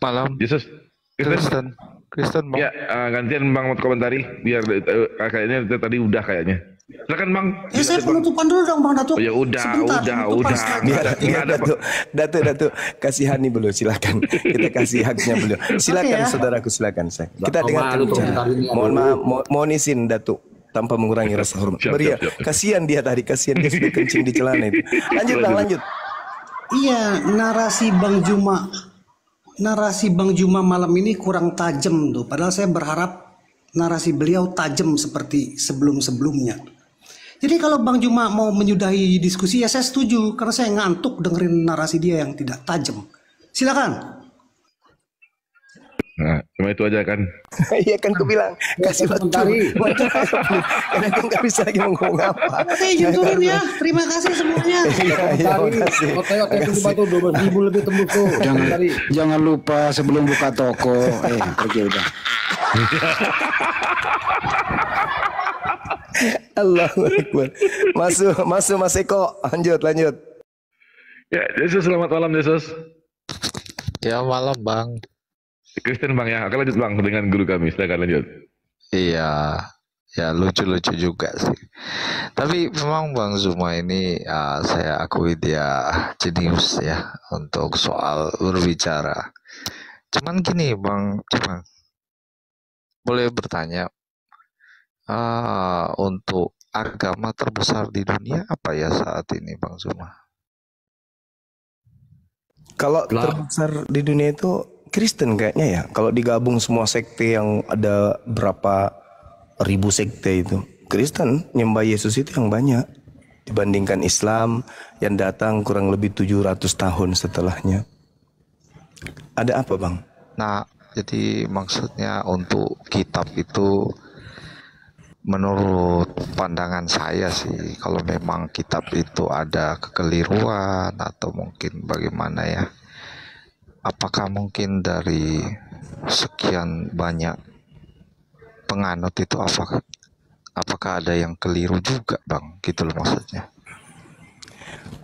Malam. Yesus Kristen Bang. Ya, gantian Bang mau komentari biar kayaknya tadi udah kayaknya. Silakan Bang. Saya penutupan dulu dong Bang Datuk. Oh, ya udah. Biar Datuk kasihani beliau, silakan. Kita kasih haknya beliau. Silakan saudaraku, silakan saya. Kita dengarkan. Mohon maaf, mohon izin Datuk tanpa mengurangi rasa hormat. Siap. Kasihan dia tadi, kasihan dia sudah kencing di celana itu. Lanjut Bang, lanjut. Iya, narasi Bang Juma malam ini kurang tajam tuh. Padahal saya berharap narasi beliau tajam seperti sebelum-sebelumnya. Jadi kalau Bang Juma mau menyudahi diskusi ya saya setuju karena saya ngantuk dengerin narasi dia yang tidak tajam. Silakan. Nah, cuma itu aja kan. Iya kan aku bilang kasih waktu. Karena aku nggak bisa lagi ngomong apa. Saya izin turun ya. Terima kasih semuanya. Batu 12.000 lebih tembus tuh. Jangan lupa sebelum buka toko. Pergi udah. Allahu Akbar. Masuk Mas Eko. Lanjut. Ya, Yesus selamat malam Yesus. Ya malam Bang. Kristen Bang ya, akan lanjut Bang dengan guru kami, silakan lanjut. Iya, ya lucu-lucu juga sih. Tapi memang Bang Zuma ini saya akui dia jenius ya untuk soal berbicara. Cuman gini Bang, boleh bertanya untuk agama terbesar di dunia apa ya saat ini Bang Zuma? Kalau terbesar di dunia itu Kristen kayaknya ya. Kalau digabung semua sekte yang ada berapa ribu sekte itu, Kristen nyembah Yesus itu yang banyak dibandingkan Islam yang datang kurang lebih 700 tahun setelahnya. Ada apa Bang? Nah, jadi maksudnya untuk kitab itu menurut pandangan saya sih kalau memang kitab itu ada kekeliruan atau mungkin bagaimana ya, apakah mungkin dari sekian banyak penganut itu apakah ada yang keliru juga Bang, gitu loh maksudnya.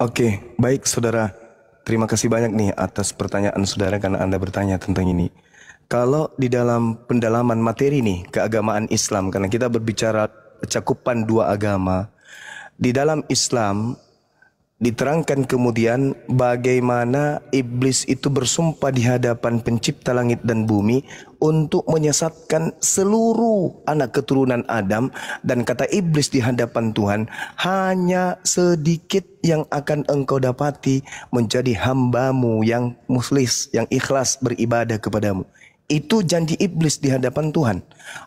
Oke, baik saudara, terima kasih banyak nih atas pertanyaan saudara karena Anda bertanya tentang ini. Kalau di dalam pendalaman materi nih keagamaan Islam, karena kita berbicara cakupan dua agama, di dalam Islam diterangkan kemudian bagaimana iblis itu bersumpah di hadapan pencipta langit dan bumi untuk menyesatkan seluruh anak keturunan Adam, dan kata iblis di hadapan Tuhan, hanya sedikit yang akan engkau dapati menjadi hambamu yang mukhlis, yang ikhlas beribadah kepadamu. Itu janji iblis di hadapan Tuhan.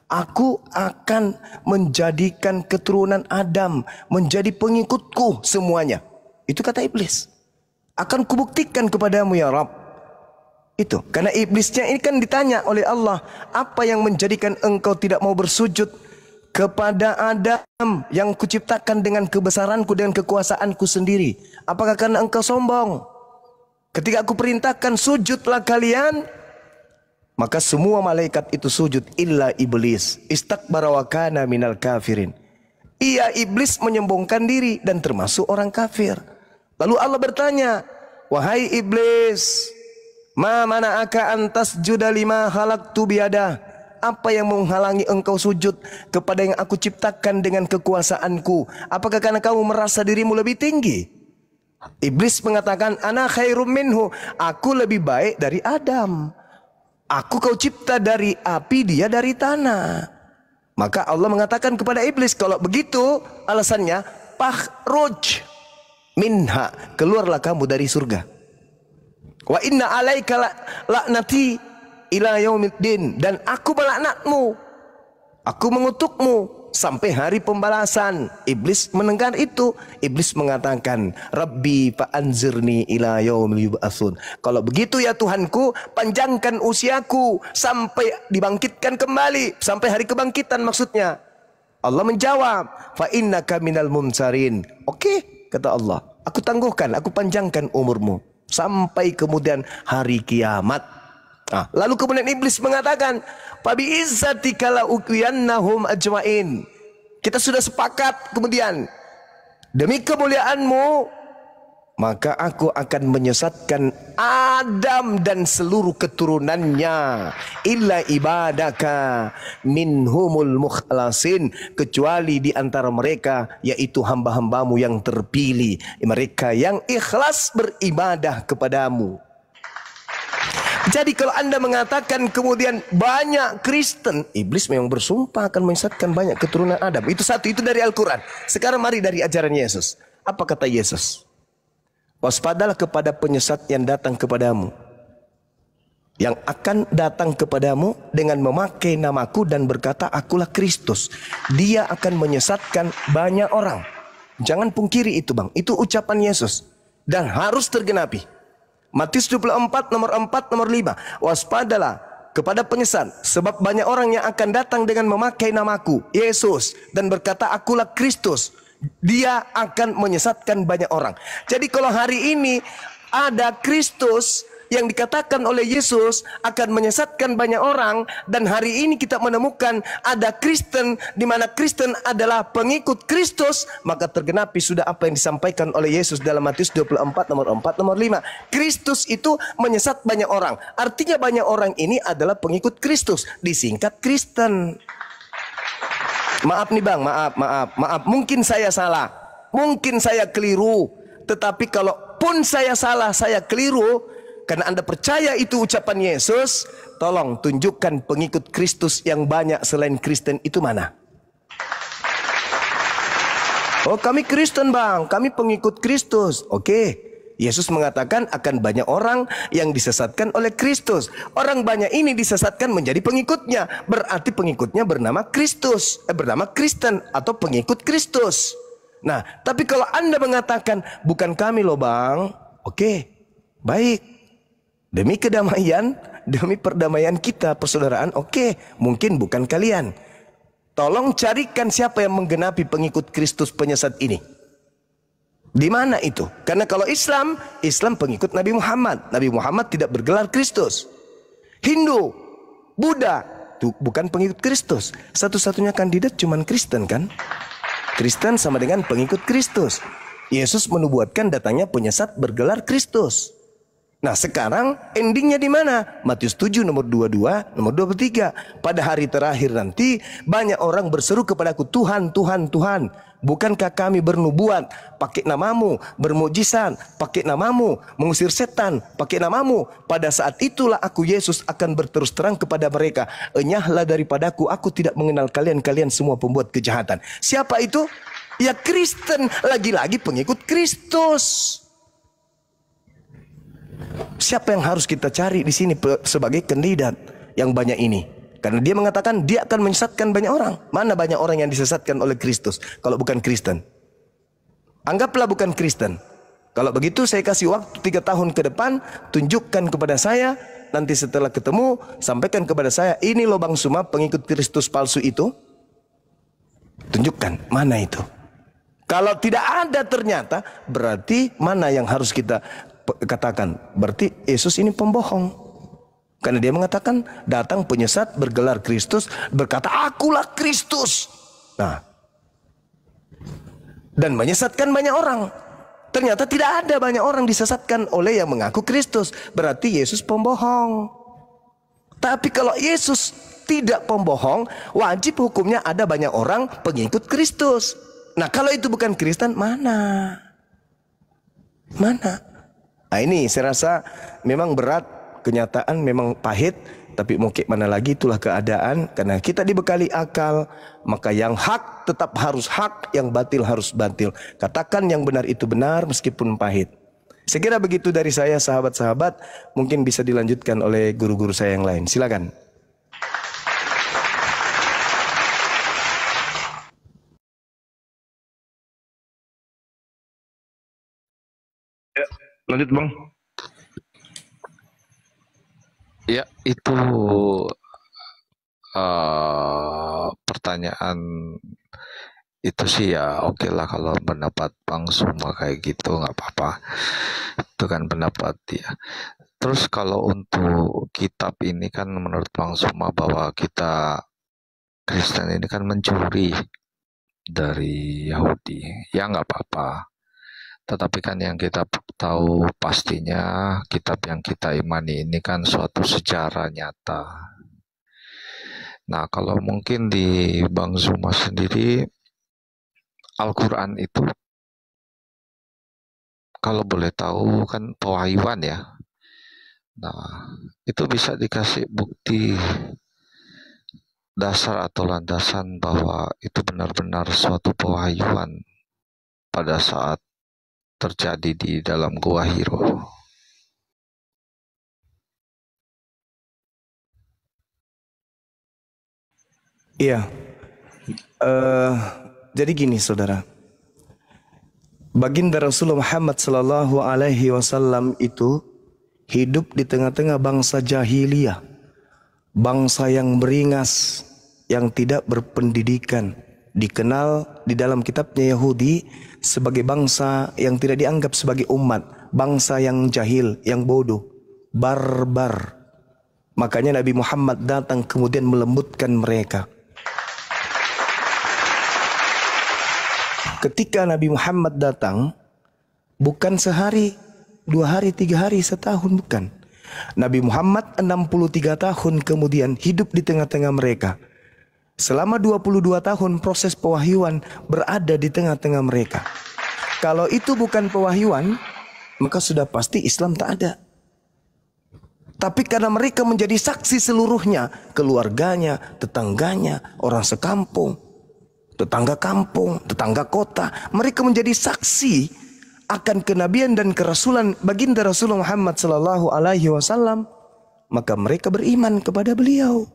Aku akan menjadikan keturunan Adam menjadi pengikutku semuanya. Itu kata iblis. Akan kubuktikan kepadamu ya Rabb. Itu. Karena iblisnya ini kan ditanya oleh Allah, apa yang menjadikan engkau tidak mau bersujud kepada Adam yang kuciptakan dengan kebesaranku, dengan kekuasaanku sendiri? Apakah karena engkau sombong? Ketika aku perintahkan sujudlah kalian, maka semua malaikat itu sujud illa iblis. Istakbara wa kana minal kafirin. Ia iblis menyombongkan diri dan termasuk orang kafir. Lalu Allah bertanya, wahai iblis, ma mana'aka antas juda lima halaktu biyadah. Apa yang menghalangi engkau sujud kepada yang aku ciptakan dengan kekuasaanku? Apakah karena kamu merasa dirimu lebih tinggi? Iblis mengatakan, ana khairum minhu. Aku lebih baik dari Adam. Aku kau cipta dari api, dia dari tanah. Maka Allah mengatakan kepada iblis, kalau begitu alasannya, fakhruj minha, keluarlah kamu dari surga. Wa inna alaika laknati ila yaumiddin, dan aku melaknatmu, aku mengutukmu sampai hari pembalasan. Iblis mendengar itu, iblis mengatakan, Rabbi fa'anzirni ila yaumil yub'atsun. Kalau begitu ya Tuhanku, panjangkan usiaku sampai dibangkitkan kembali, sampai hari kebangkitan maksudnya. Allah menjawab, fa innaka minal mumsarin. Oke, kata Allah, aku tangguhkan, aku panjangkan umurmu sampai kemudian hari kiamat. Nah, lalu kemudian iblis mengatakan, fabi izzatika la uqiyannahum ajmain. Kita sudah sepakat kemudian, demi kemuliaanmu maka aku akan menyesatkan Adam dan seluruh keturunannya, illa ibadaka minhumul mukhlasin, kecuali di antara mereka yaitu hamba-hambamu yang terpilih, mereka yang ikhlas beribadah kepadamu. Jadi kalau Anda mengatakan kemudian banyak Kristen, iblis memang bersumpah akan menyesatkan banyak keturunan Adam. Itu satu, itu dari Al-Quran. Sekarang mari dari ajaran Yesus. Apa kata Yesus? Waspadalah kepada penyesat yang datang kepadamu, yang akan datang kepadamu dengan memakai namaku dan berkata, akulah Kristus. Dia akan menyesatkan banyak orang. Jangan pungkiri itu bang. Itu ucapan Yesus. Dan harus tergenapi. Matius 24 nomor 4 nomor 5. Waspadalah kepada penyesat, sebab banyak orang yang akan datang dengan memakai namaku, Yesus, dan berkata akulah Kristus. Dia akan menyesatkan banyak orang. Jadi kalau hari ini ada Kristus yang dikatakan oleh Yesus akan menyesatkan banyak orang, dan hari ini kita menemukan ada Kristen di mana Kristen adalah pengikut Kristus, maka tergenapi sudah apa yang disampaikan oleh Yesus dalam Matius 24 nomor 4 nomor 5. Kristus itu menyesat banyak orang. Artinya banyak orang ini adalah pengikut Kristus, disingkat Kristen. Maaf nih bang, maaf. Mungkin saya salah, mungkin saya keliru. Tetapi kalaupun saya salah, saya keliru, karena Anda percaya itu ucapan Yesus, tolong tunjukkan pengikut Kristus yang banyak selain Kristen itu mana? Oh kami Kristen bang, kami pengikut Kristus. Oke. Yesus mengatakan akan banyak orang yang disesatkan oleh Kristus. Orang banyak ini disesatkan menjadi pengikutnya. Berarti pengikutnya bernama Kristus, bernama Kristen atau pengikut Kristus. Nah, tapi kalau Anda mengatakan bukan kami loh bang, oke, baik. Demi kedamaian, demi perdamaian kita, persaudaraan, oke, mungkin bukan kalian. Tolong carikan siapa yang menggenapi pengikut Kristus penyesat ini. Di mana itu? Karena kalau Islam pengikut Nabi Muhammad. Nabi Muhammad tidak bergelar Kristus. Hindu, Buddha, itu bukan pengikut Kristus. Satu-satunya kandidat cuman Kristen kan? Kristen sama dengan pengikut Kristus. Yesus menubuatkan datangnya penyesat bergelar Kristus. Nah sekarang endingnya di mana? Matius 7 nomor 22, nomor 23. Pada hari terakhir nanti banyak orang berseru kepadaku, Tuhan, Tuhan, Tuhan. Bukankah kami bernubuat pakai namamu, bermujizat pakai namamu, mengusir setan pakai namamu? Pada saat itulah aku Yesus akan berterus terang kepada mereka, enyahlah daripadaku, aku tidak mengenal kalian, kalian semua pembuat kejahatan. Siapa itu? Ya Kristen, lagi-lagi pengikut Kristus. Siapa yang harus kita cari di sini sebagai kandidat yang banyak ini? Karena dia mengatakan dia akan menyesatkan banyak orang. Mana banyak orang yang disesatkan oleh Kristus kalau bukan Kristen? Anggaplah bukan Kristen. Kalau begitu saya kasih waktu 3 tahun ke depan, tunjukkan kepada saya, nanti setelah ketemu sampaikan kepada saya, ini loh Bang Suma pengikut Kristus palsu itu. Tunjukkan mana itu. Kalau tidak ada ternyata, berarti mana yang harus kita katakan? Berarti Yesus ini pembohong. Karena dia mengatakan datang penyesat bergelar Kristus, berkata akulah Kristus. Nah, dan menyesatkan banyak orang. Ternyata tidak ada banyak orang disesatkan oleh yang mengaku Kristus. Berarti Yesus pembohong. Tapi kalau Yesus tidak pembohong, wajib hukumnya ada banyak orang pengikut Kristus. Nah, kalau itu bukan Kristen, mana? Mana? Nah, ini saya rasa memang berat. Kenyataan memang pahit, tapi mungkin mana lagi itulah keadaan. Karena kita dibekali akal, maka yang hak tetap harus hak, yang batil harus batil. Katakan yang benar itu benar meskipun pahit. Saya kira begitu dari saya, sahabat-sahabat. Mungkin bisa dilanjutkan oleh guru-guru saya yang lain. Silakan. Ya, lanjut Bang. Ya, itu pertanyaan itu sih ya oke lah kalau pendapat Bang Suma kayak gitu nggak apa-apa. Itu kan pendapat ya. Terus kalau untuk kitab ini kan menurut Bang Suma bahwa kita Kristen ini kan mencuri dari Yahudi. Ya nggak apa-apa. Tetapi kan yang kita tahu pastinya kitab yang kita imani ini kan suatu sejarah nyata. Nah, kalau mungkin di Bang Zuma sendiri, Al-Quran itu kalau boleh tahu kan pewahyuan ya. Nah, itu bisa dikasih bukti dasar atau landasan bahwa itu benar-benar suatu pewahyuan pada saat terjadi di dalam Gua Hiro. Iya. Jadi gini saudara. Baginda Rasulullah Muhammad sallallahu alaihi wasallam itu hidup di tengah-tengah bangsa jahiliyah. Bangsa yang beringas, yang tidak berpendidikan, dikenal di dalam kitabnya Yahudi sebagai bangsa yang tidak dianggap sebagai umat, bangsa yang jahil, yang bodoh, barbar. Makanya Nabi Muhammad datang kemudian melembutkan mereka. Ketika Nabi Muhammad datang, bukan sehari, 2 hari, 3 hari, setahun, bukan. Nabi Muhammad 63 tahun kemudian hidup di tengah-tengah mereka. Selama 22 tahun proses pewahyuan berada di tengah-tengah mereka. Kalau itu bukan pewahyuan, maka sudah pasti Islam tak ada. Tapi karena mereka menjadi saksi seluruhnya, keluarganya, tetangganya, orang sekampung, tetangga kampung, tetangga kota, mereka menjadi saksi akan kenabian dan kerasulan baginda Rasulullah Muhammad sallallahu alaihi wasallam, maka mereka beriman kepada beliau.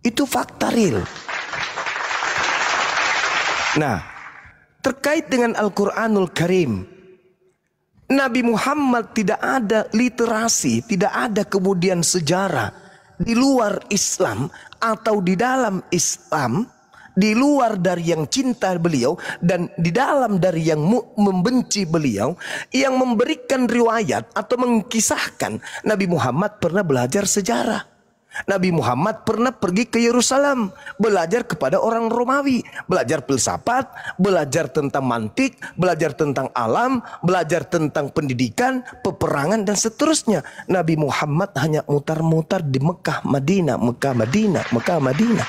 Itu fakta real. Nah, terkait dengan Al-Quranul Karim, Nabi Muhammad tidak ada literasi, tidak ada kemudian sejarah di luar Islam atau di dalam Islam, di luar dari yang cinta beliau dan di dalam dari yang membenci beliau, yang memberikan riwayat atau mengkisahkan Nabi Muhammad pernah belajar sejarah. Nabi Muhammad pernah pergi ke Yerusalem, belajar kepada orang Romawi, belajar filsafat, belajar tentang mantik, belajar tentang alam, belajar tentang pendidikan, peperangan dan seterusnya. Nabi Muhammad hanya mutar-mutar di Mekah, Madinah, Mekah, Madinah, Mekah, Madinah.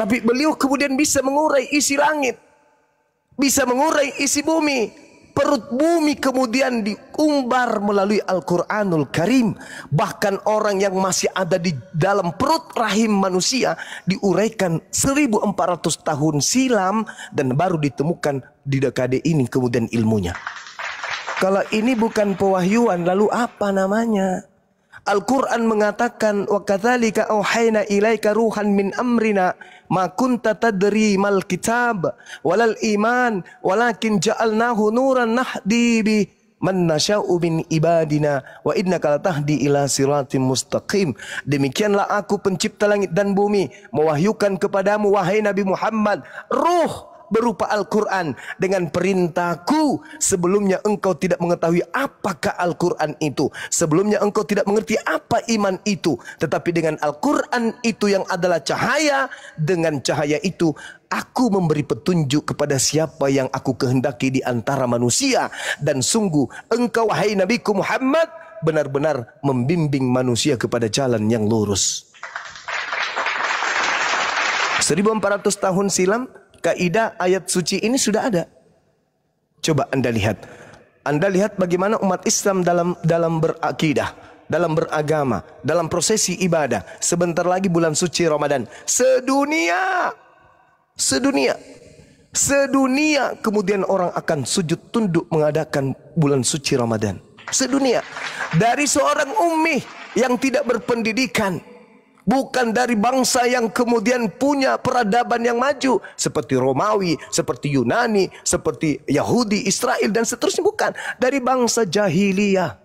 Tapi beliau kemudian bisa mengurai isi langit. bisa mengurai isi bumi. Perut bumi kemudian diumbar melalui Al-Quranul Karim. Bahkan orang yang masih ada di dalam perut rahim manusia diuraikan 1400 tahun silam dan baru ditemukan di dekade ini kemudian ilmunya. Kalau ini bukan pewahyuan, lalu apa namanya? Al-Quran mengatakan, wa kadzalika auhayna ilaika ruhan min amrina ma kunta tadri mal kitab walal iman walakin ja'alnahu nuran nahdi bi man nasya'u min ibadina wa innaka latahdi ila siratim mustaqim. Demikianlah aku pencipta langit dan bumi mewahyukan kepadamu wahai Nabi Muhammad ruh berupa Al-Quran dengan perintahku. Sebelumnya engkau tidak mengetahui apakah Al-Quran itu. Sebelumnya engkau tidak mengerti apa iman itu. Tetapi dengan Al-Quran itu yang adalah cahaya, dengan cahaya itu aku memberi petunjuk kepada siapa yang aku kehendaki di antara manusia. Dan sungguh engkau wahai Nabiku Muhammad benar-benar membimbing manusia kepada jalan yang lurus. 1400 tahun silam kaidah ayat suci ini sudah ada. Coba Anda lihat. Anda lihat bagaimana umat Islam dalam berakidah, dalam beragama, dalam prosesi ibadah. Sebentar lagi bulan suci Ramadan. Sedunia kemudian orang akan sujud tunduk mengadakan bulan suci Ramadan. Sedunia. Dari seorang ummi yang tidak berpendidikan, bukan dari bangsa yang kemudian punya peradaban yang maju seperti Romawi, seperti Yunani, seperti Yahudi, Israel dan seterusnya, bukan. Dari bangsa jahiliyah.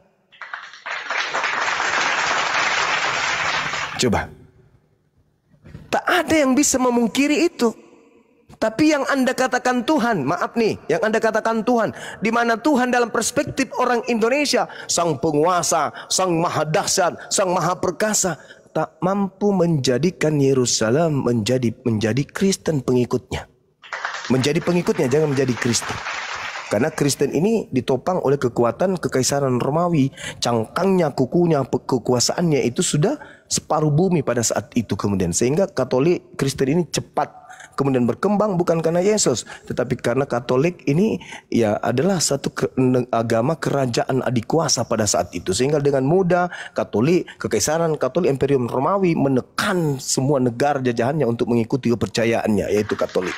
Coba. Tak ada yang bisa memungkiri itu. Tapi yang Anda katakan Tuhan, maaf nih, yang Anda katakan Tuhan, di mana Tuhan dalam perspektif orang Indonesia, sang penguasa, sang maha dahsyat, sang maha perkasa, tak mampu menjadikan Yerusalem menjadi Kristen pengikutnya. Menjadi pengikutnya, jangan menjadi Kristen. Karena Kristen ini ditopang oleh kekuatan kekaisaran Romawi. Cangkangnya, kukunya, kekuasaannya itu sudah separuh bumi pada saat itu kemudian. Sehingga Katolik Kristen ini cepat kemudian berkembang bukan karena Yesus, tetapi karena Katolik ini ya adalah satu agama kerajaan adikuasa pada saat itu. Sehingga dengan mudah Katolik, kekaisaran Katolik Imperium Romawi menekan semua negara jajahannya untuk mengikuti kepercayaannya, yaitu Katolik.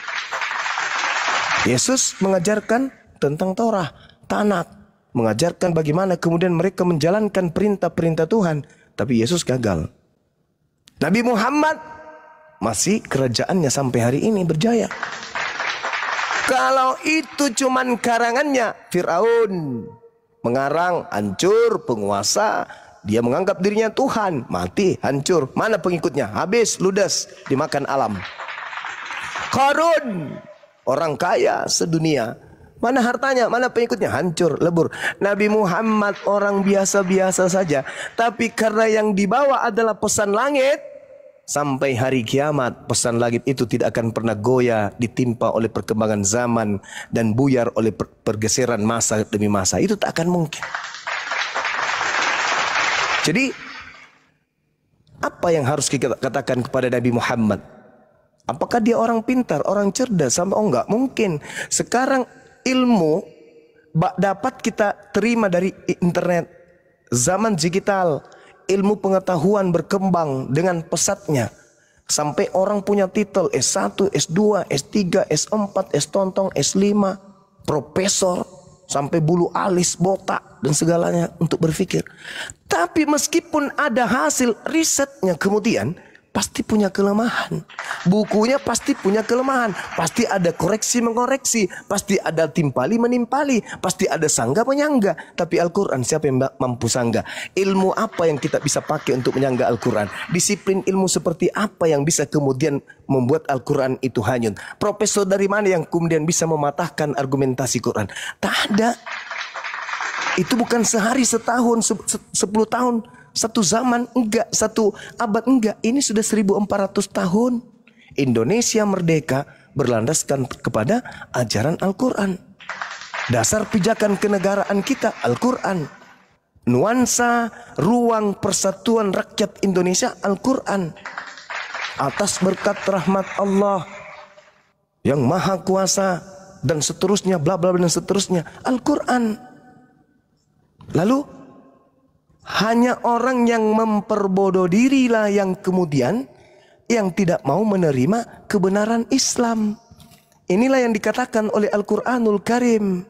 Yesus mengajarkan tentang Torah, Tanakh, mengajarkan bagaimana kemudian mereka menjalankan perintah-perintah Tuhan, tapi Yesus gagal. Nabi Muhammad masih kerajaannya sampai hari ini berjaya. Kalau itu cuman karangannya, Fir'aun mengarang, hancur, penguasa, dia menganggap dirinya Tuhan, mati, hancur. Mana pengikutnya? Habis, ludes, dimakan alam. Qarun, orang kaya sedunia, mana hartanya, mana pengikutnya? Hancur, lebur. Nabi Muhammad orang biasa-biasa saja, tapi karena yang dibawa adalah pesan langit, sampai hari kiamat pesan langit itu tidak akan pernah goyah, ditimpa oleh perkembangan zaman dan buyar oleh pergeseran masa demi masa. Itu tak akan mungkin. Jadi apa yang harus kita katakan kepada Nabi Muhammad? Apakah dia orang pintar, orang cerdas? Sampai enggak mungkin. Sekarang ilmu dapat kita terima dari internet, zaman digital. Ilmu pengetahuan berkembang dengan pesatnya. Sampai orang punya titel S1, S2, S3, S4, S-tontong, S5, profesor, sampai bulu alis, botak, dan segalanya untuk berpikir. Tapi meskipun ada hasil risetnya kemudian, pasti punya kelemahan. Bukunya pasti punya kelemahan. Pasti ada koreksi mengoreksi. Pasti ada timpali menimpali. Pasti ada sangga menyangga. Tapi Al-Quran siapa yang mampu sangga? Ilmu apa yang kita bisa pakai untuk menyangga Al-Quran? Disiplin ilmu seperti apa yang bisa kemudian membuat Al-Quran itu hanyut? Profesor dari mana yang kemudian bisa mematahkan argumentasi Quran? Tak ada. Itu bukan sehari, setahun, 10 tahun, satu zaman, enggak, satu abad, enggak. Ini sudah 1400 tahun. Indonesia merdeka berlandaskan kepada ajaran Al-Quran. Dasar pijakan kenegaraan kita Al-Quran. Nuansa ruang persatuan rakyat Indonesia Al-Quran. Atas berkat rahmat Allah yang maha kuasa, dan seterusnya, bla bla dan seterusnya. Al-Quran. Lalu hanya orang yang memperbodoh dirilah yang kemudian yang tidak mau menerima kebenaran Islam. Inilah yang dikatakan oleh Al-Quranul Karim,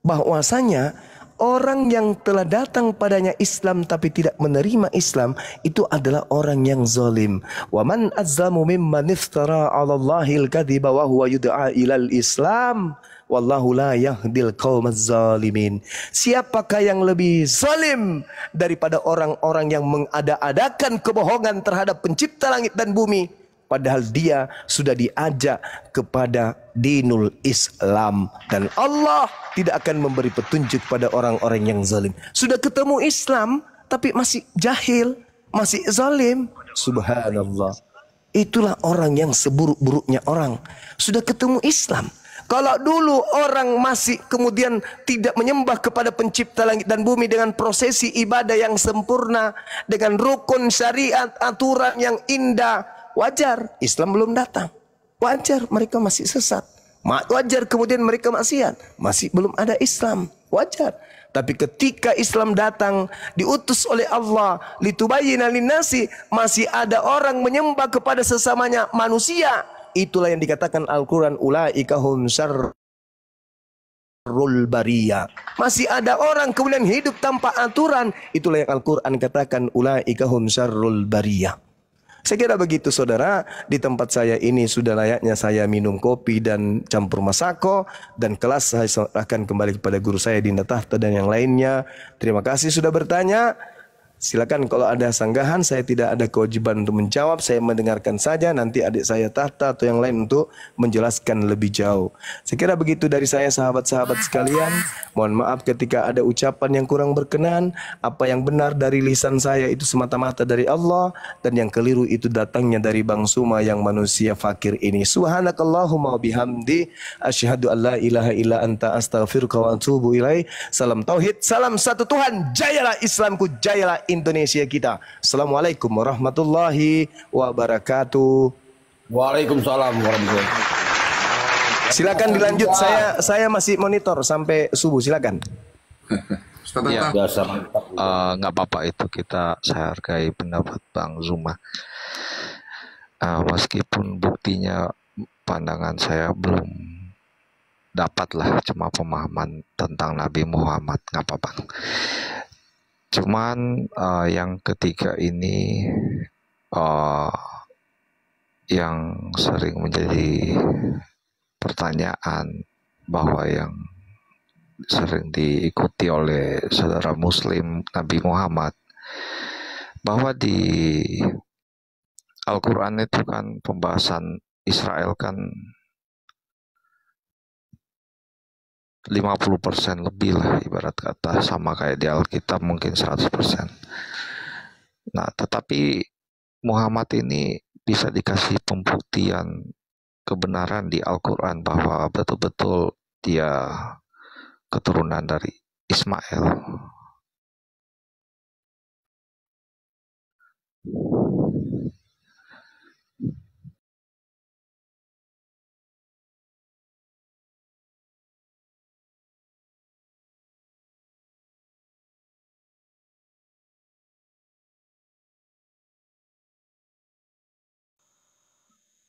bahwasanya orang yang telah datang padanya Islam tapi tidak menerima Islam itu adalah orang yang zalim. Wa man azlamu mimman iftara 'ala Allahil kadhiba wa huwa yud'a ilal Islam wallahu la yahdil qaumaz zalimin. Siapakah yang lebih zalim daripada orang-orang yang mengada-adakan kebohongan terhadap pencipta langit dan bumi, padahal dia sudah diajak kepada dinul Islam, dan Allah tidak akan memberi petunjuk pada orang-orang yang zalim. Sudah ketemu Islam tapi masih jahil, masih zalim. Subhanallah. Itulah orang yang seburuk-buruknya orang. Sudah ketemu Islam. Kalau dulu orang masih kemudian tidak menyembah kepada pencipta langit dan bumi dengan prosesi ibadah yang sempurna, dengan rukun syariat, aturan yang indah, wajar. Islam belum datang, wajar mereka masih sesat. Wajar kemudian mereka maksiat, masih belum ada Islam, wajar. Tapi ketika Islam datang, diutus oleh Allah, litubayyina linnasi, masih ada orang menyembah kepada sesamanya manusia. Itulah yang dikatakan Al-Quran, ulaika hum syarrul bariyah. Masih ada orang kemudian hidup tanpa aturan. Itulah yang Al-Quran katakan, ulaika hum syarrul bariyah. Saya kira begitu saudara. Di tempat saya ini sudah layaknya saya minum kopi dan campur masako, dan kelas saya akan kembali kepada guru saya Dinda Tahta dan yang lainnya. Terima kasih sudah bertanya. Silakan kalau ada sanggahan, saya tidak ada kewajiban untuk menjawab, saya mendengarkan saja, nanti adik saya Tahta atau yang lain untuk menjelaskan lebih jauh. Saya kira begitu dari saya sahabat-sahabat sekalian. Mohon maaf ketika ada ucapan yang kurang berkenan. Apa yang benar dari lisan saya itu semata-mata dari Allah, dan yang keliru itu datangnya dari Bang Suma yang manusia fakir ini. Subhanakallahumma bihamdi asyhadu an la ilaha illa anta astaghfiruka wa atubu ilaih. Salam tauhid, salam satu Tuhan. Jayalah Islamku, jayalah Indonesia kita. Assalamualaikum warahmatullahi wabarakatuh. Waalaikumsalam warahmatullahi wabarakatuh. Silakan dilanjut, saya masih monitor sampai subuh, silakan. Ya, nggak apa-apa itu, saya hargai pendapat Bang Zuma. Meskipun buktinya pandangan saya belum dapatlah, cuma pemahaman tentang Nabi Muhammad, nggak apa-apa. Cuman yang ketiga ini yang sering menjadi pertanyaan, bahwa yang sering diikuti oleh saudara Muslim Nabi Muhammad, bahwa di Al-Quran itu kan pembahasan Israel kan 50% lebih lah, ibarat kata sama kayak di Alkitab mungkin 100%. Nah, tetapi Muhammad ini bisa dikasih pembuktian kebenaran di Al-Quran bahwa betul-betul dia keturunan dari Ismail.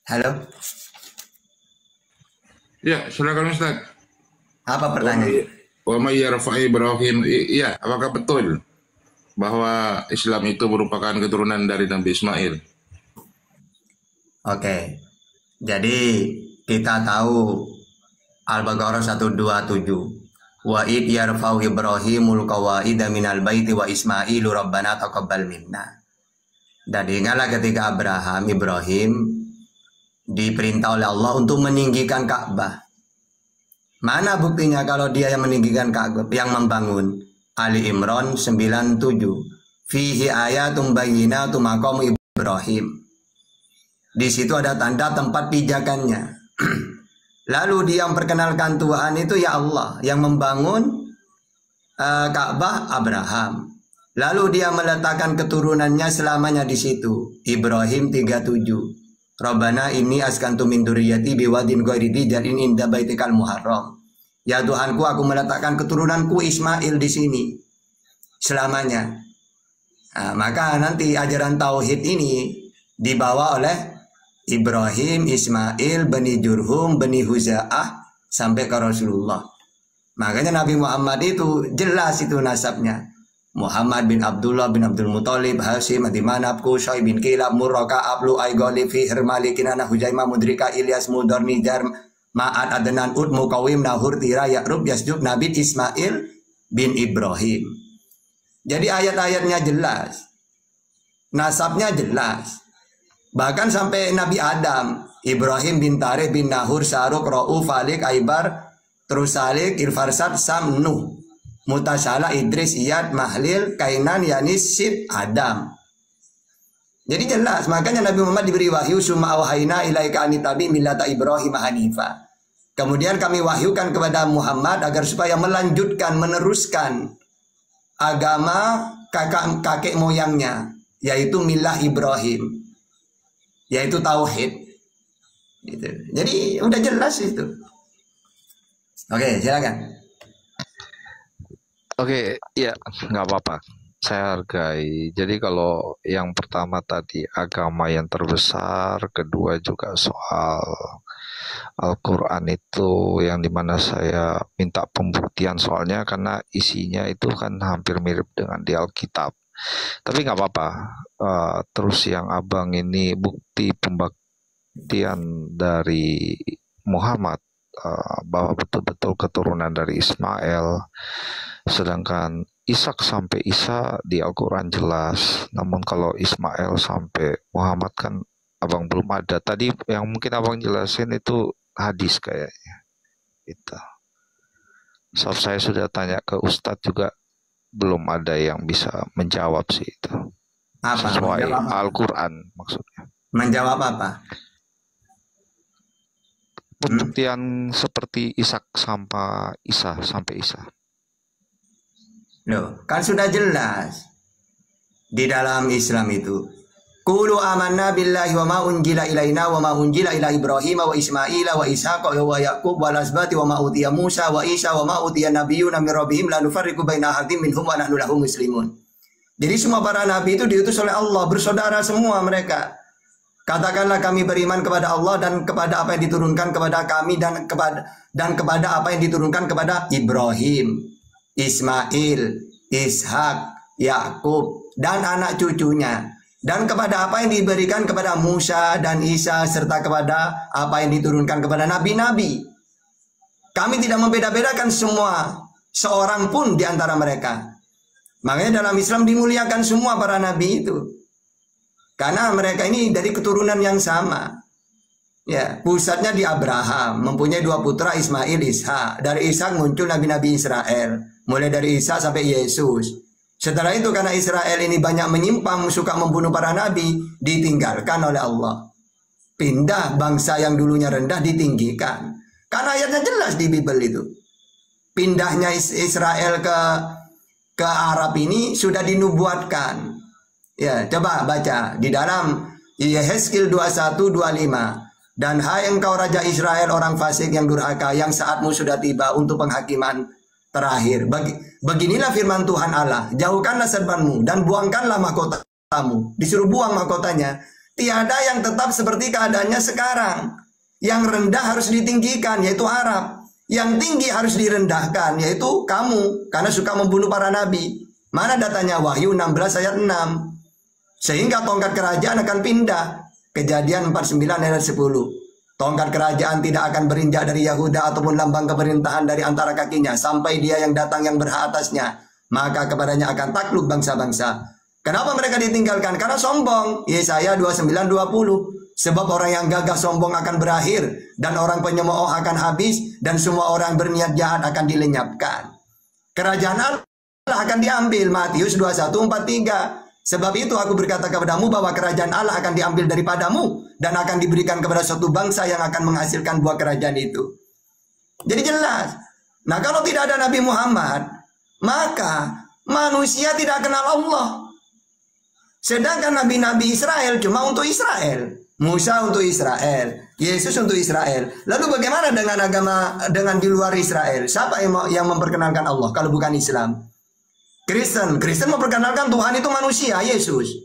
Halo. Ya, silakan Ustaz. Apa pertanyaan? Wa may yarfa' Ibrahim, iya, apakah betul bahwa Islam itu merupakan keturunan dari Nabi Ismail? Oke. Jadi kita tahu Al-Baqarah 127. Wa id yarfa'u Ibrahimul qawaida minal baiti wa Ismailu rabbana taqabbal minna. Dan ingatlah ketika Ibrahim diperintah oleh Allah untuk meninggikan Ka'bah. Mana buktinya kalau dia yang meninggikan Ka'bah, yang membangun? Ali Imran 97. Fihi ayatum bayyinatum maqam Ibrahim. Di situ ada tanda tempat pijakannya. Lalu dia memperkenalkan Tuhan itu ya Allah, yang membangun Ka'bah Abraham. Lalu dia meletakkan keturunannya selamanya di situ. Ibrahim 37. Rabbana inni askantu min dzurriyyati biwadin ghairi dzi zar'in inda baitikal muharram. Ya Tuhanku, aku meletakkan keturunanku Ismail di sini selamanya. Nah, maka nanti ajaran tauhid ini dibawa oleh Ibrahim, Ismail, Bani Jurhum, Bani Huza'ah sampai ke Rasulullah. Makanya Nabi Muhammad itu jelas itu nasabnya. Muhammad bin Abdullah bin Abdul Muthalib, Hashim, Adimanab, Qusay bin Kilab, Murraka, Ablu, Aigoli, Fihr, Malik, Kinana, Hujaimah, Mudrika, Ilyas, Mudor, Nijar, Ma'ad, Adnan, Ud, Mukawim, Nahur, Tira, Ya'rub, Yasjub, Nabi Ismail bin Ibrahim. Jadi ayat-ayatnya jelas. Nasabnya jelas. Bahkan sampai Nabi Adam, Ibrahim bin Tarikh bin Nahur, Saruk, Ra'uf, Falik, Aibar, terus Salik, Irfarsad, Sam, Nuh, Mutasala, Idris, Iyad, Mahlil, Kainan, Yanis, Sid, Adam. Jadi jelas, makanya Nabi Muhammad diberi wahyu summa auhayna ilaika anitabi millata Ibrahim hanifa. Kemudian kami wahyukan kepada Muhammad agar supaya melanjutkan, meneruskan agama kakek moyangnya, yaitu milah Ibrahim, yaitu tauhid. Gitu. Jadi udah jelas itu. Oke, silakan. Oke, ya nggak apa-apa. Saya hargai. Jadi kalau yang pertama tadi agama yang terbesar, kedua juga soal Al-Quran itu yang dimana saya minta pembuktian soalnya karena isinya itu kan hampir mirip dengan di Alkitab. Tapi nggak apa-apa. Terus yang abang ini bukti pembuktian dari Muhammad bahwa betul-betul keturunan dari Ismail. Sedangkan Ishak sampai Isa di Al-Quran jelas. Namun kalau Ismail sampai Muhammad kan abang belum ada. Tadi yang mungkin abang jelasin itu hadis kayaknya. Itu. So, saya sudah tanya ke Ustadz juga belum ada yang bisa menjawab sih itu. Apa? Sesuai Al-Quran maksudnya. Menjawab apa? Pembuktian seperti Ishak sampai Isa. Loh, kan sudah jelas di dalam Islam itu. Qulu amanna billahi wa ma unjila ilaina wa ma unjila ila Ibrahim wa Ismaila wa Ishaqa wa Yaqub wa asbati wa ma utiya Musa wa Isa wa ma utiya nabiyyuna min rabbihim la nufarriqu baina ahadin minhum wa nahnu lahu muslimun. Jadi semua para nabi itu diutus oleh Allah, bersaudara semua mereka. Katakanlah kami beriman kepada Allah dan kepada apa yang diturunkan kepada kami dan kepada apa yang diturunkan kepada Ibrahim, Ismail, Ishak, Yakub dan anak cucunya, dan kepada apa yang diberikan kepada Musa dan Isa serta kepada apa yang diturunkan kepada nabi-nabi. Kami tidak membeda-bedakan semua seorang pun di antara mereka. Makanya dalam Islam dimuliakan semua para nabi itu. Karena mereka ini dari keturunan yang sama. Ya, pusatnya di Abraham, mempunyai dua putra Ismail, Ishak. Dari Ishak muncul nabi-nabi Israel, mulai dari Isa sampai Yesus. Setelah itu karena Israel ini banyak menyimpang, suka membunuh para nabi, ditinggalkan oleh Allah. Pindah bangsa yang dulunya rendah ditinggikan. Karena ayatnya jelas di Bible itu. Pindahnya Israel ke Arab ini sudah dinubuatkan. Ya, coba baca di dalam Yehezkiel 21:25. Dan hai engkau Raja Israel orang fasik yang durhaka, yang saatmu sudah tiba untuk penghakiman terakhir. Beginilah firman Tuhan Allah, jauhkanlah serbanmu dan buangkanlah mahkotamu. Disuruh buang mahkotanya. Tiada yang tetap seperti keadaannya sekarang. Yang rendah harus ditinggikan, yaitu Arab. Yang tinggi harus direndahkan, yaitu kamu, karena suka membunuh para nabi. Mana datanya? Wahyu 16 ayat 6. Sehingga tongkat kerajaan akan pindah. Kejadian 49 ayat 10. Tongkat kerajaan tidak akan berinjak dari Yahuda ataupun lambang pemerintahan dari antara kakinya sampai dia yang datang yang berhak atasnya. Maka kepadanya akan takluk bangsa-bangsa. Kenapa mereka ditinggalkan? Karena sombong. Yesaya 29:20. Sebab orang yang gagah sombong akan berakhir dan orang penyemooh akan habis dan semua orang berniat jahat akan dilenyapkan. Kerajaan Allah akan diambil. Matius 21:43. Sebab itu aku berkata kepadamu bahwa kerajaan Allah akan diambil daripadamu dan akan diberikan kepada suatu bangsa yang akan menghasilkan buah kerajaan itu. Jadi jelas. Nah, kalau tidak ada Nabi Muhammad, maka manusia tidak kenal Allah. Sedangkan nabi-nabi Israel cuma untuk Israel. Musa untuk Israel, Yesus untuk Israel. Lalu bagaimana dengan agama dengan di luar Israel? Siapa yang memperkenalkan Allah kalau bukan Islam? Kristen memperkenalkan Tuhan itu manusia, Yesus.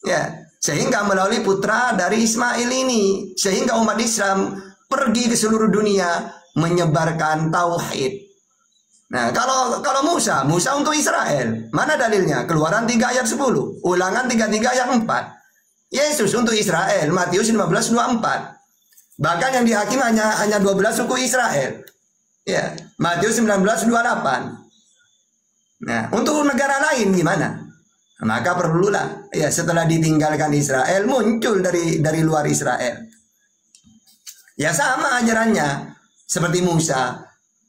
Ya, sehingga melalui putra dari Ismail ini, sehingga umat Islam pergi ke seluruh dunia menyebarkan tauhid. Nah, kalau Musa untuk Israel. Mana dalilnya? Keluaran 3 ayat 10, Ulangan 33 ayat 4. Yesus untuk Israel, Matius 15:24. Bahkan yang dihakimi hanya 12 suku Israel. Ya, Matius 19:28. Nah, untuk negara lain gimana? Maka perlulah ya setelah ditinggalkan Israel muncul dari luar Israel. Ya sama ajarannya seperti Musa.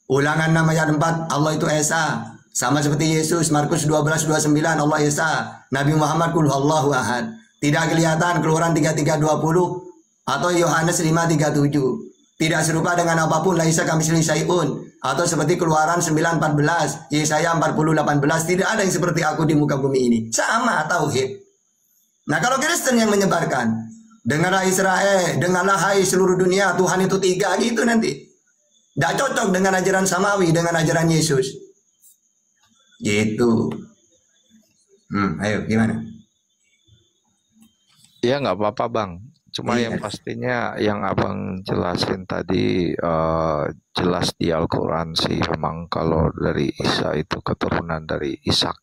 Ulangan 6 ayat 4, Allah itu Esa. Sama seperti Yesus, Markus 12:29, Allah Esa. Nabi Muhammad qul huwallahu ahad. Tidak kelihatan, Keluaran 33:20 atau Yohanes 5:37. Tidak serupa dengan apapun, laisa kamitslihi syai'un, atau seperti Keluaran 9:14, Yesaya 40:18. Tidak ada yang seperti aku di muka bumi ini. Sama tauhid. Nah, kalau Kristen yang menyebarkan, dengarlah Israel, dengarlah hai seluruh dunia, Tuhan itu 3 gitu nanti. Tidak cocok dengan ajaran Samawi, dengan ajaran Yesus. Gitu. Ayo gimana? Ya nggak apa-apa Bang. Cuma yang pastinya yang Abang jelasin tadi jelas di Al-Quran sih. Memang kalau dari Isa itu keturunan dari Ishak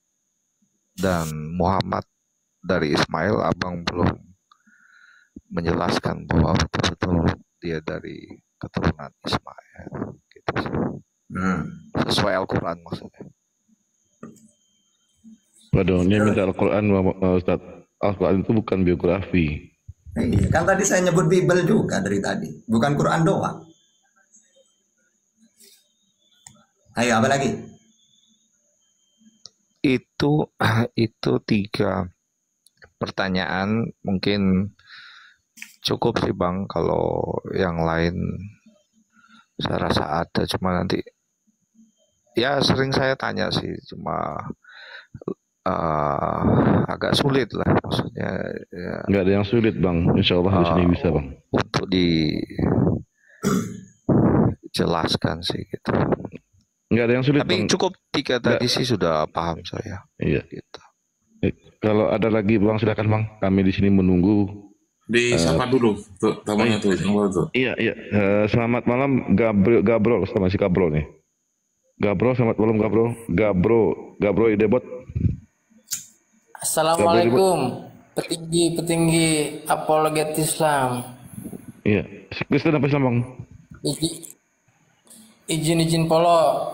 dan Muhammad dari Ismail, Abang belum menjelaskan bahwa betul-betul dia dari keturunan Ismail. Gitu sih. Sesuai Al-Quran maksudnya. Waduh, dia minta Al-Quran, Ustaz. Al-Quran itu bukan biografi. Iya, kan tadi saya nyebut Bible juga dari tadi, bukan Quran doang. Ayo apa lagi? Itu 3 pertanyaan mungkin cukup sih Bang. Kalau yang lain saya rasa ada, cuma nanti ya sering saya tanya sih, cuma agak sulit lah maksudnya ya. Nggak ada yang sulit Bang, insya Allah di sini bisa Bang untuk dijelaskan sih gitu. Nggak ada yang sulit tapi Bang. Cukup 3 tadi sih sudah paham saya. Iya gitu. Kalau ada lagi Bang silakan Bang, kami di sini menunggu. Disapa dulu tuh tamunya tuh. Iya. Selamat malam Gabrol sama si Gabrol nih. Gabrol, selamat malam Gabrol Idebot. Assalamualaikum, petinggi apologet Islam. Iya, Kristen apa Islam Bang? Izin polo.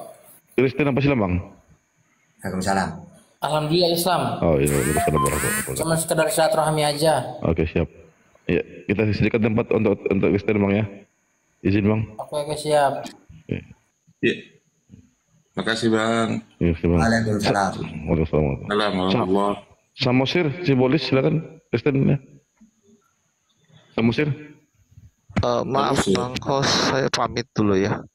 Kristen apa Islam Bang? Waalaikumsalam. Alhamdulillah Islam. Oh iya, Waalaikumsalam. Cuma sekedar silaturahmi aja. Oke siap. Iya, kita sediakan tempat untuk Kristen Bang ya. Izin Bang. Oke siap. Iya. Makasih Bang. Iya, Bang. Waalaikumsalam. Waalaikumsalam. Samosir, Sibolis silakan Kristen ya. Samosir. Maaf Bang host, saya pamit dulu ya.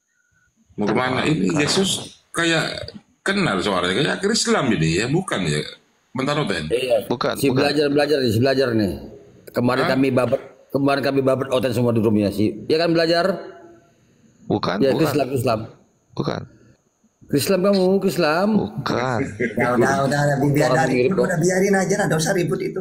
Mau kemana ini? Yesus kayak kenal suaranya kayak Islam ini ya, bukan ya? Bentar Oten. Iya, bukan. Belajar nih. Kemarin kami babat Oten semua di rumahnya sih. Ya kan belajar? Bukan. Ya Islam. Bukan. Islam kamu, Islam. Bukan. Udah biarin aja, nggak usah ribut itu.